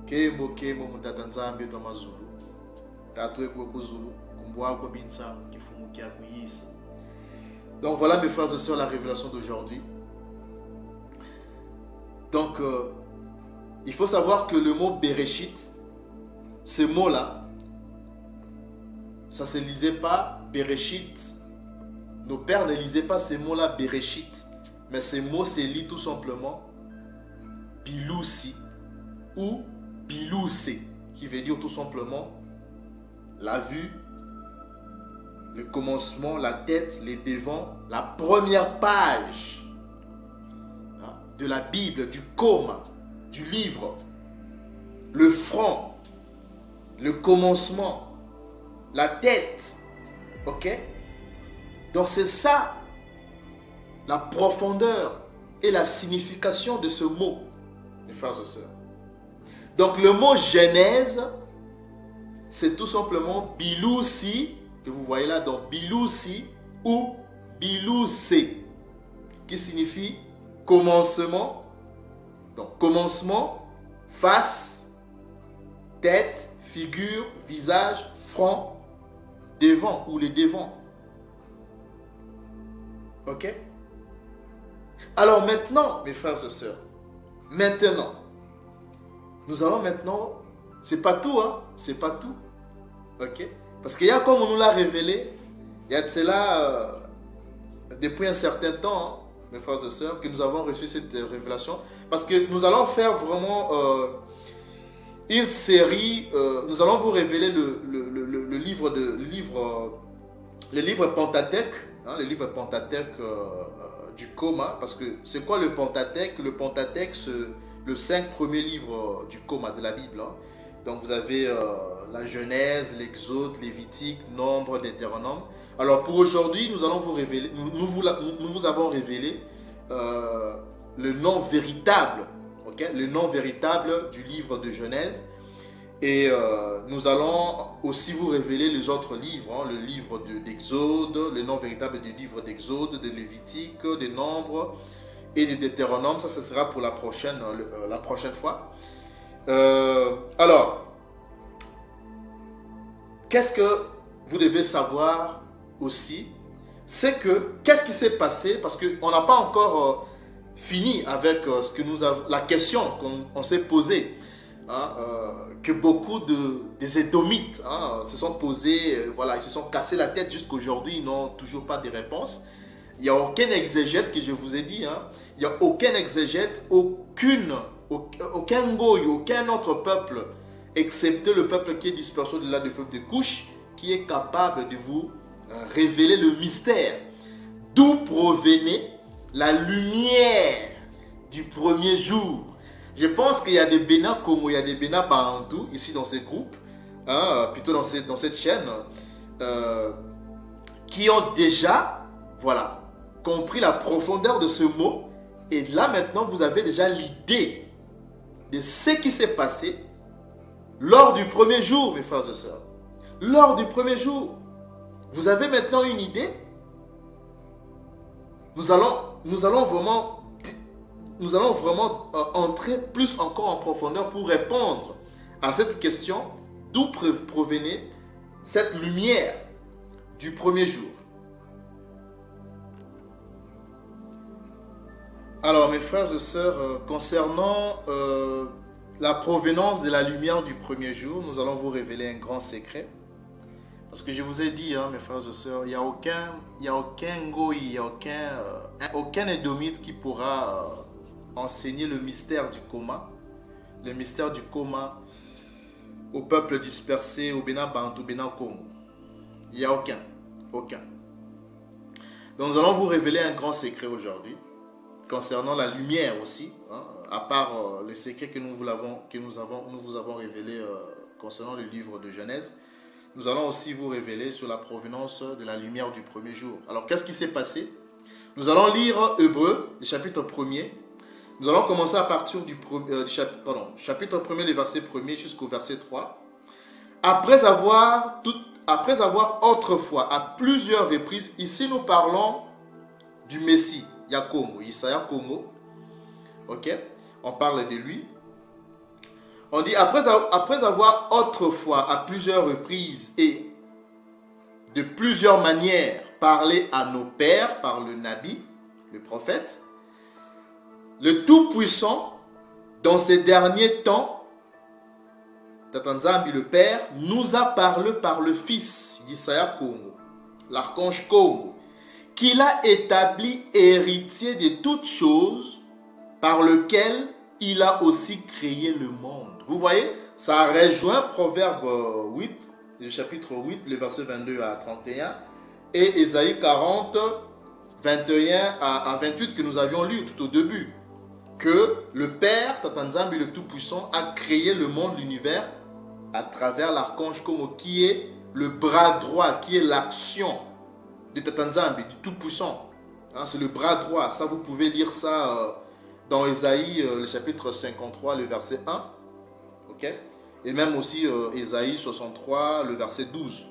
Kembo kembo mutatanzambi et Thomas Zulu. Tatoué kwa Zulu. Kumboa kwa binsa kifumu kia kuyisa. Donc voilà, mes frères et sœurs, la révélation d'aujourd'hui. Donc, il faut savoir que le mot Bereshit, ce mot-là, ça ne se lisait pas Bereshit. Nos pères ne lisaient pas ce mot-là Bereshit. Mais ce mot se lit tout simplement Bilousi ou Bilousé, qui veut dire tout simplement la vue, le commencement, la tête, les devants, la première page de la Bible, du coma, du livre, le front, le commencement, la tête. Ok? Donc c'est ça la profondeur et la signification de ce mot, mes frères et sœurs. Donc le mot Genèse, c'est tout simplement Bilousi, que vous voyez là, donc Bilousi ou Bilousé, qui signifie commencement. Donc commencement, face, tête, figure, visage, front, devant ou les devants. Ok? Alors maintenant, mes frères et sœurs, maintenant, nous allons maintenant, c'est pas tout, hein, c'est pas tout. Ok? Parce qu'il y a, comme on nous l'a révélé, il y a de cela, depuis un certain temps, hein, mes frères et sœurs, que nous avons reçu cette révélation. Parce que nous allons faire vraiment une série, nous allons vous révéler le livre Pentateuque, hein, le livre Pentateuque du coma. Parce que c'est quoi le Pentateuque? Le Pentateuque, c'est le 5 premiers livres du coma de la Bible. Hein. Donc vous avez la Genèse, l'Exode, Lévitique, Nombre, Deutéronome. Alors pour aujourd'hui, nous allons vous révéler, nous vous avons révélé le nom véritable, okay? Le nom véritable du livre de Genèse. Et nous allons aussi vous révéler les autres livres, hein, le livre d'Exode, le nom véritable du livre d'Exode, de Lévitique, des Nombres et de Deutéronome. Ça, ce sera pour la prochaine fois. Alors, qu'est-ce que vous devez savoir aussi? c'est que, qu'est-ce qui s'est passé? Parce qu'on n'a pas encore fini avec ce que nous avons, la question qu'on s'est posée. Hein, que beaucoup des Édomites se sont posés, voilà, ils se sont cassés la tête jusqu'aujourd'hui, ils n'ont toujours pas de réponse. Il n'y a aucun exégète, que je vous ai dit, il n'y a aucun exégète, aucun goy, aucun autre peuple, excepté le peuple qui est dispersé au-delà du fleuve de Couche, qui est capable de vous révéler le mystère. D'où provenait la lumière du premier jour. Je pense qu'il y a des Bénin Congo, il y a des Bénin Bantou, ici dans ces groupes, plutôt dans cette chaîne, qui ont déjà, voilà, compris la profondeur de ce mot. Et là maintenant, vous avez déjà l'idée de ce qui s'est passé lors du premier jour, mes frères et sœurs. Lors du premier jour. Vous avez maintenant une idée? Nous allons vraiment entrer plus encore en profondeur pour répondre à cette question, d'où provenait cette lumière du premier jour. Alors mes frères et sœurs, concernant la provenance de la lumière du premier jour, nous allons vous révéler un grand secret. Parce que je vous ai dit, mes frères et sœurs, il n'y a aucun goï, il n'y a aucun édomite qui pourra enseigner le mystère du coma. Le mystère du coma au peuple dispersé, au Bénin Bantou, au Bénin Congo. Il n'y a aucun. Donc nous allons vous révéler un grand secret aujourd'hui, concernant la lumière aussi, à part le secret que nous vous avons révélé concernant le livre de Genèse. Nous allons aussi vous révéler sur la provenance de la lumière du premier jour. Alors, qu'est-ce qui s'est passé? Nous allons lire Hébreux, le chapitre 1er. Nous allons commencer à partir du chapitre 1er, le verset 1er jusqu'au verset 3. Après avoir autrefois, à plusieurs reprises, ici nous parlons du Messie, Yakongo, Isaiah Kongo. Ok? On parle de lui. On dit, après avoir autrefois, à plusieurs reprises et de plusieurs manières, parlé à nos pères par le Nabi, le prophète, le Tout-Puissant, dans ces derniers temps, Tatanzambi le Père, nous a parlé par le Fils, Isaiah Kongo, l'archange Kongo, qu'il a établi héritier de toutes choses, par lequel il a aussi créé le monde. Vous voyez, ça rejoint Proverbe 8, le chapitre 8, le verset 22 à 31, et Ésaïe 40, 21 à 28 que nous avions lu tout au début. Que le Père, Tatanzambi le Tout-Puissant, a créé le monde, l'univers, à travers l'archange Kongo, qui est le bras droit, qui est l'action de Tatanzambi, du Tout-Puissant. C'est le bras droit. Ça, vous pouvez lire ça dans Ésaïe, le chapitre 53, le verset 1. Ok? Et même aussi Ésaïe 63, le verset 12.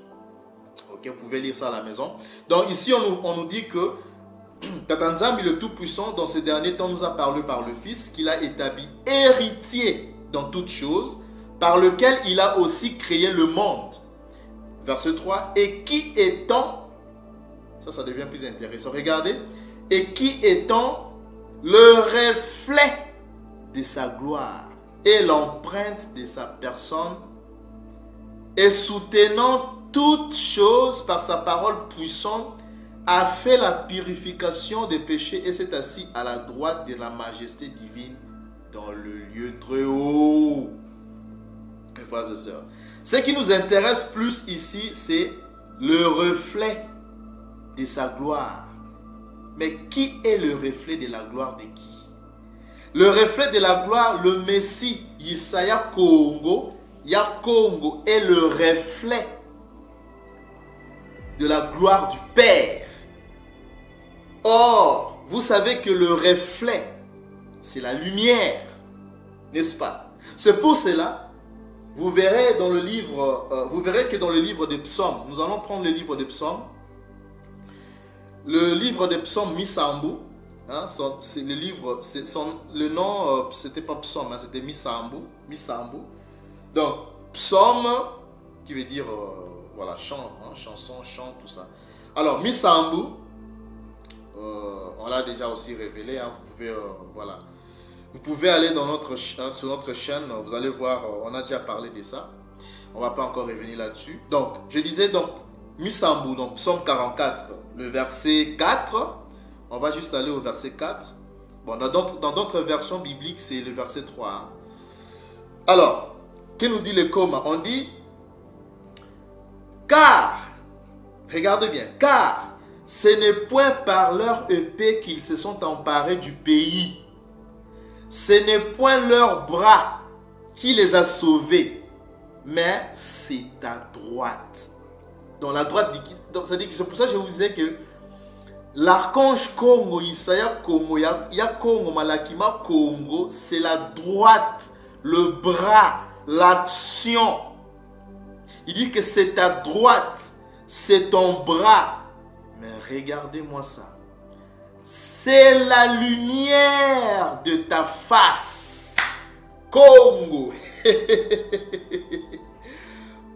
Ok? Vous pouvez lire ça à la maison. Donc ici, on nous dit que Tatanzambi le Tout-Puissant, dans ces derniers temps, nous a parlé par le Fils, qu'il a établi héritier dans toutes choses, par lequel il a aussi créé le monde. Verset 3. Et qui étant, ça devient plus intéressant. Regardez. Et qui étant le reflet de sa gloire et l'empreinte de sa personne, et soutenant toutes choses par sa parole puissante, a fait la purification des péchés et s'est assis à la droite de la majesté divine dans le lieu très haut. Mes frères et sœurs, ce qui nous intéresse plus ici, c'est le reflet de sa gloire. Mais qui est le reflet de la gloire de qui? Le reflet de la gloire, le Messie, Isaiah Kongo, Yakongo est le reflet de la gloire du Père. Or, vous savez que le reflet, c'est la lumière, n'est-ce pas? C'est pour cela, vous verrez que dans le livre des psaumes, nous allons prendre le livre des psaumes. Le livre des psaumes Misambu, c'est le livre, le nom, c'était pas psaume, c'était Misambu. Donc, psaume, qui veut dire, voilà, chant, chanson, chant, tout ça. Alors, Misambu, on l'a déjà aussi révélé. Hein, vous pouvez, voilà. Vous pouvez aller dans sur notre chaîne, vous allez voir, on a déjà parlé de ça. On ne va pas encore revenir là-dessus. Donc, je disais donc, Misambou, donc Psaume 44, le verset 4. On va juste aller au verset 4. Bon, dans d'autres versions bibliques, c'est le verset 3. Hein. Alors, que nous dit le coma? On dit, car, regardez bien, car ce n'est point par leur épée qu'ils se sont emparés du pays. Ce n'est point leur bras qui les a sauvés, mais c'est ta droite. Dans la droite, c'est pour ça que je vous disais que l'archange Congo, Isaiah Congo, ya Congo, Malakima Congo, c'est la droite, le bras, l'action. Il dit que c'est ta droite, c'est ton bras. Mais regardez-moi ça. C'est la lumière de ta face, Congo.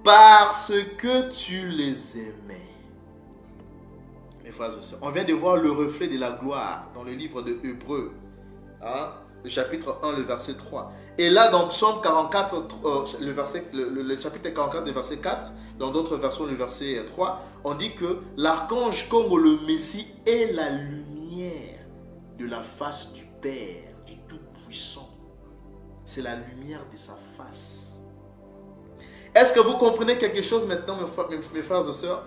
Parce que tu les aimais. Mes frères et sœurs, on vient de voir le reflet de la gloire dans le livre de Hébreux, hein, le chapitre 1, le verset 3. Et là, dans Psaume 44, le chapitre 44, le verset 4, dans d'autres versions, le verset 3, on dit que l'archange Congo, le Messie, est la lumière de la face du Père, du Tout-Puissant. C'est la lumière de sa face. Est-ce que vous comprenez quelque chose maintenant, mes frères et sœurs?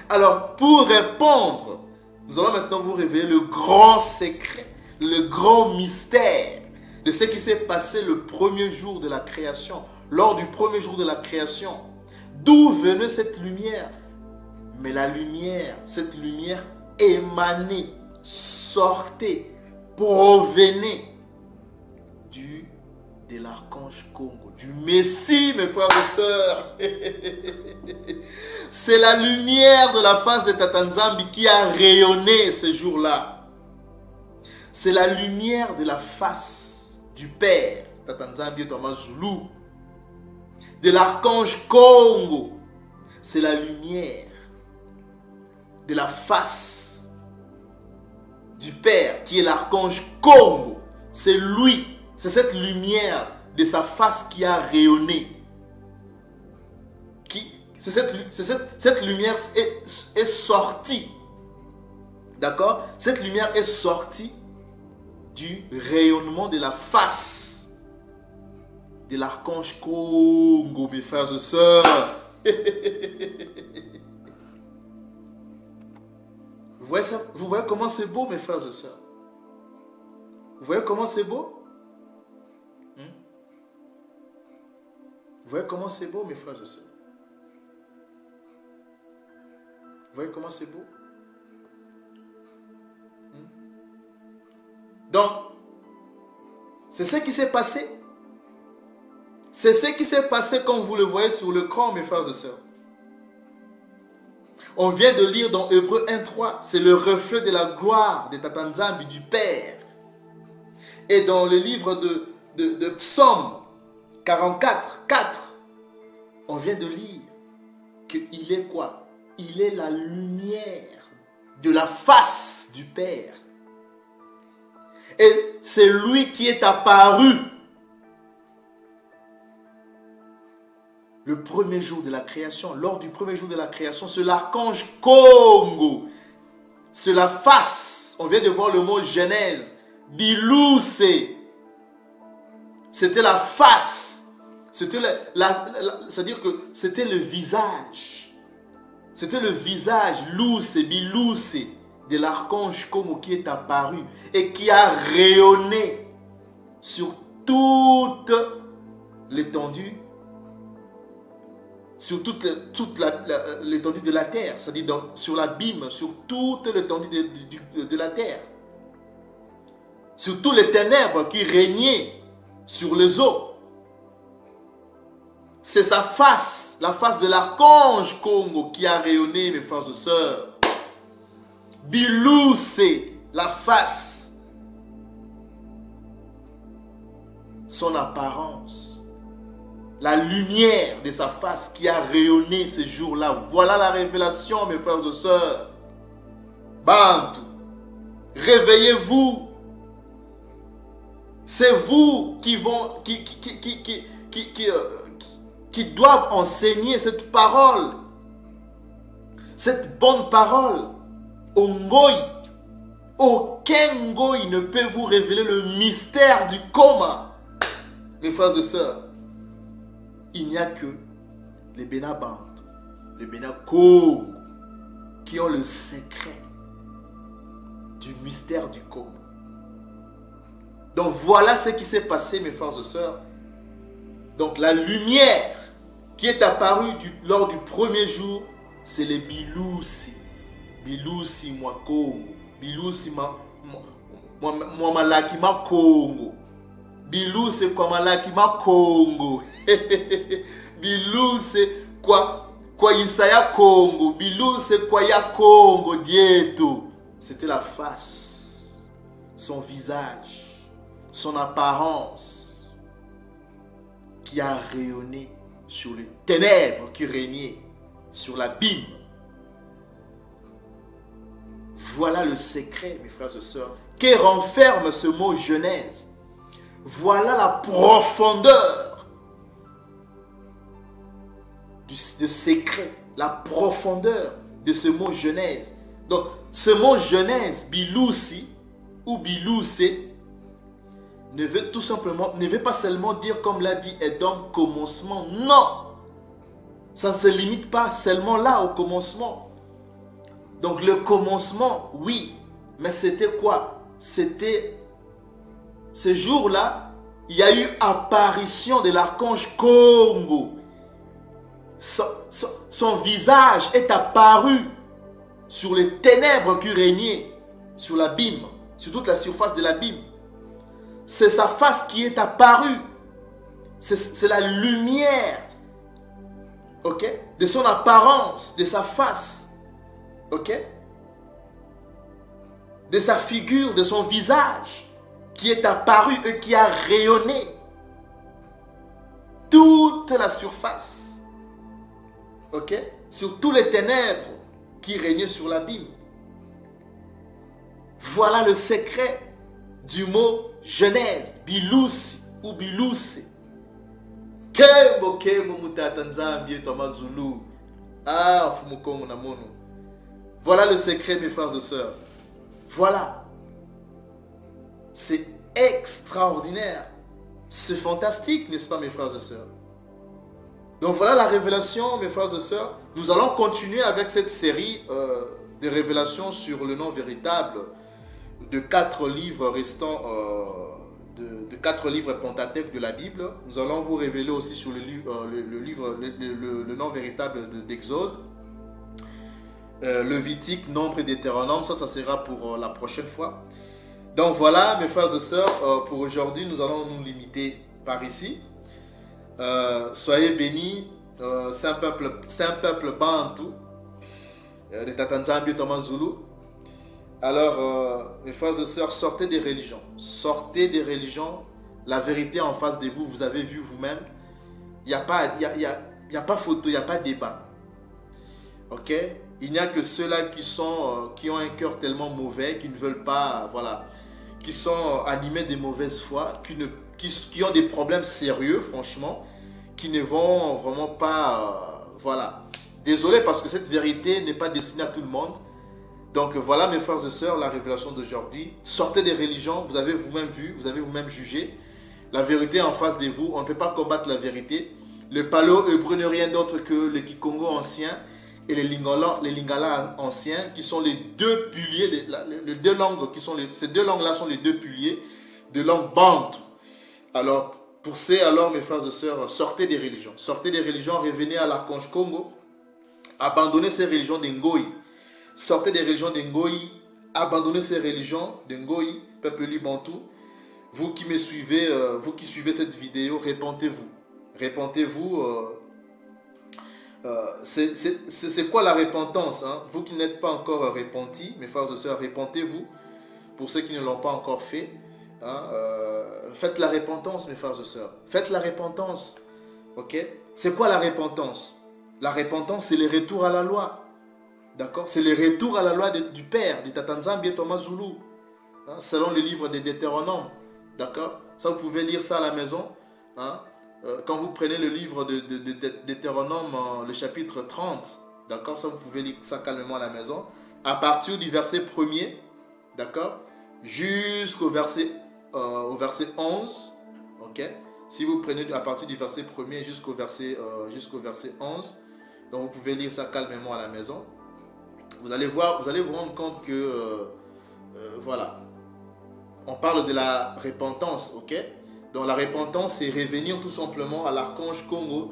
Alors, pour répondre, nous allons maintenant vous révéler le grand secret, le grand mystère de ce qui s'est passé le premier jour de la création, lors du premier jour de la création. D'où venait cette lumière? Mais la lumière, cette lumière émanait, sortait, provenait de l'archange Congo, du Messie, mes frères et sœurs. C'est la lumière de la face de Tata Nzambi qui a rayonné ce jour-là. C'est la lumière de la face du Père, Tata Nzambi Thomas Zulu, de l'archange Congo. C'est la lumière de la face du Père qui est l'archange Congo. C'est lui. C'est cette lumière de sa face qui a rayonné. Cette lumière est sortie. D'accord? Cette lumière est sortie du rayonnement de la face de l'archange Congo, mes frères et sœurs. Vous voyez ça? Vous voyez comment c'est beau, mes frères et sœurs? Vous voyez comment c'est beau? Vous voyez comment c'est beau, mes frères et sœurs? Vous voyez comment c'est beau? Donc, c'est ce qui s'est passé. C'est ce qui s'est passé comme vous le voyez sur l'écran, mes frères et sœurs. On vient de lire dans Hébreux 1.3, c'est le reflet de la gloire de Tata Nzambi, du Père. Et dans le livre de Psaume 44, 4, on vient de lire qu'il est quoi? Il est la lumière de la face du Père. Et c'est lui qui est apparu le premier jour de la création. Lors du premier jour de la création, c'est l'archange Congo. C'est la face. On vient de voir le mot Genèse. Bilouse. C'était la face. C'est-à-dire que c'était le visage. C'était le visage, Bilouse, de l'archange Congo qui est apparu et qui a rayonné sur toute l'étendue, sur toute l'étendue de la terre, c'est-à-dire sur l'abîme, sur toute l'étendue de la terre, sur tous les ténèbres qui régnaient sur les eaux. C'est sa face, la face de l'archange Congo qui a rayonné, mes frères et sœurs. Bilou, c'est la face, son apparence, la lumière de sa face qui a rayonné ce jour-là. Voilà la révélation, mes frères et sœurs. Bantu. Réveillez-vous. C'est vous qui doivent enseigner cette parole. Cette bonne parole. Au Ngoï. Aucun Ngoï ne peut vous révéler le mystère du coma. Mes frères et sœurs, il n'y a que les Bénabantes, les Bénakongo qui ont le secret du mystère du coma. Donc voilà ce qui s'est passé, mes frères et sœurs. Donc la lumière qui est apparue lors du premier jour, c'est les Bilusi. Bilusi mwa Congo. Bilusi mwa malaki ma Congo. Bilusi kwa malaki ma Congo. Bilusi kwa Isaya Congo. Bilusi kwa ya Congo dieto. C'était la face, son visage, son apparence qui a rayonné sur les ténèbres qui régnaient sur l'abîme. Voilà le secret, mes frères et sœurs, que renferme ce mot Genèse. Voilà la profondeur du secret, la profondeur de ce mot Genèse. Donc, ce mot Genèse, Bilusi ou Bilouse, ne veut pas seulement dire, comme l'a dit Edom, commencement. Non! Ça ne se limite pas seulement là, au commencement. Donc, le commencement, oui. Mais c'était quoi? C'était ce jour-là, il y a eu apparition de l'archange Congo. Son visage est apparu sur les ténèbres qui régnaient sur l'abîme, sur toute la surface de l'abîme. C'est sa face qui est apparue. C'est la lumière, ok, de son apparence, de sa face, ok, de sa figure, de son visage, qui est apparu et qui a rayonné toute la surface, ok, sur tous les ténèbres qui régnaient sur l'abîme. Voilà le secret du mot Genèse, Bilusi ou Bilusi. Kembo kembo mutata nzambi Thomas Zulu. Ah, fumukongo na mono. Voilà le secret, mes frères et sœurs. Voilà. C'est extraordinaire. C'est fantastique, n'est-ce pas, mes frères et sœurs? Donc voilà la révélation, mes frères et sœurs. Nous allons continuer avec cette série de révélations sur le nom véritable de 4 livres restants, de 4 livres Pentateuque de la Bible. Nous allons vous révéler aussi sur le nom véritable d'Exode, Lévitique, Nombre et Deutéronome. Ça sera pour la prochaine fois. Donc voilà, mes frères et sœurs, pour aujourd'hui, nous allons nous limiter par ici. Soyez bénis, Saint peuple bantou de Tatanzambi Thomas Zulu. Alors, mes frères et sœurs, sortez des religions. Sortez des religions. La vérité en face de vous, vous avez vu vous-même. Il n'y a pas photo, il n'y a pas débat. Ok? Il n'y a que ceux-là qui ont un cœur tellement mauvais, qui ne veulent pas, voilà, qui sont animés de mauvaise foi, qui ont des problèmes sérieux, franchement, qui ne vont vraiment pas, voilà. Désolé parce que cette vérité n'est pas destinée à tout le monde. Donc voilà, mes frères et sœurs, la révélation d'aujourd'hui. Sortez des religions, vous avez vous-même vu, vous avez vous-même jugé. La vérité est en face de vous, on ne peut pas combattre la vérité. Le paléo-hébreu n'est rien d'autre que le Kikongo ancien et les Lingala anciens, qui sont les deux piliers, les deux langues, ces deux langues-là sont les deux piliers de langue bantou. Alors, mes frères et sœurs, sortez des religions. Sortez des religions, revenez à l'archange Congo. Abandonnez ces religions d'Ngoï. Sortez des religions d'Ngoï. Abandonnez ces religions d'Ngoï, peuple libantou. Vous qui me suivez, vous qui suivez cette vidéo, répentez-vous. Répentez-vous. C'est quoi la repentance, hein? Vous qui n'êtes pas encore repentis, mes frères et sœurs, répentez-vous. Pour ceux qui ne l'ont pas encore fait, hein, faites la repentance, mes frères et sœurs. Faites la repentance. Ok? C'est quoi la repentance? La repentance, c'est le retour à la loi. D'accord? C'est le retour à la loi du Père, de Tatanzambi et Thomas Zulu. hein, selon le livre des Deutéronomes. D'accord? Ça, vous pouvez lire ça à la maison. Hein? Quand vous prenez le livre de Deutéronome, le chapitre 30, d'accord? Ça, vous pouvez lire ça calmement à la maison. À partir du verset 1er, d'accord? Jusqu'au verset, au verset 11, ok? Si vous prenez à partir du verset 1er jusqu'au verset 11, donc vous pouvez lire ça calmement à la maison. Vous allez vous rendre compte que, voilà, on parle de la repentance, ok? Donc la repentance, c'est revenir tout simplement à l'archange Congo,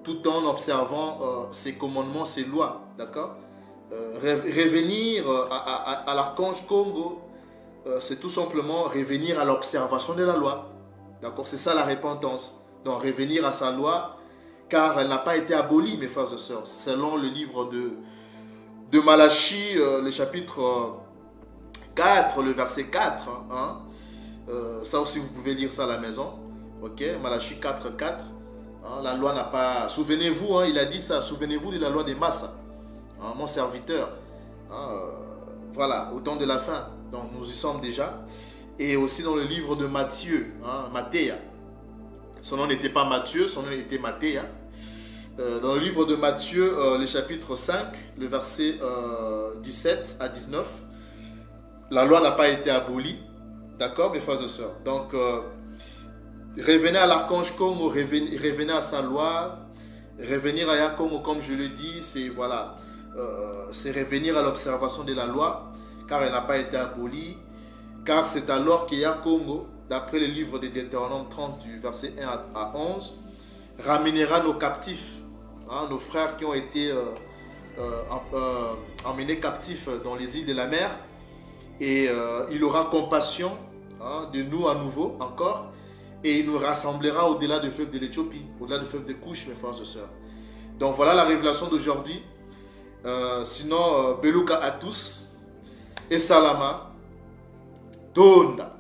tout en observant ses commandements, ses lois, d'accord? Revenir à l'archange Congo, c'est tout simplement revenir à l'observation de la loi, d'accord? C'est ça la repentance. Donc revenir à sa loi, car elle n'a pas été abolie, mes frères et sœurs, selon le livre de Malachie, le chapitre 4, le verset 4, hein? Ça aussi vous pouvez lire ça à la maison, ok? Malachie 4, 4, hein? La loi n'a pas... Souvenez-vous, hein, il a dit ça, souvenez-vous de la loi des Massa, hein, mon serviteur, hein, voilà, au temps de la fin, donc nous y sommes déjà. Et aussi dans le livre de Matthieu, hein, Matthéa, son nom n'était pas Matthieu, son nom était Matthéa. Dans le livre de Matthieu, le chapitre 5, le verset 17 à 19, la loi n'a pas été abolie. D'accord, mes frères et sœurs? Donc, revenez à l'archange Congo, revenez à sa loi, revenir à Yakongo, comme je le dis, c'est voilà, c'est revenir à l'observation de la loi, car elle n'a pas été abolie, car c'est alors que Yakongo, d'après le livre de Deutéronome 30, du verset 1 à 11, ramènera nos captifs, hein, nos frères qui ont été emmenés captifs dans les îles de la mer. Et il aura compassion, hein, de nous à nouveau encore, et il nous rassemblera au-delà du fleuve de l'Éthiopie, au-delà du fleuve de Couche, mes frères et sœurs. Donc voilà la révélation d'aujourd'hui. Sinon, Beluka à tous et Salama, Donda.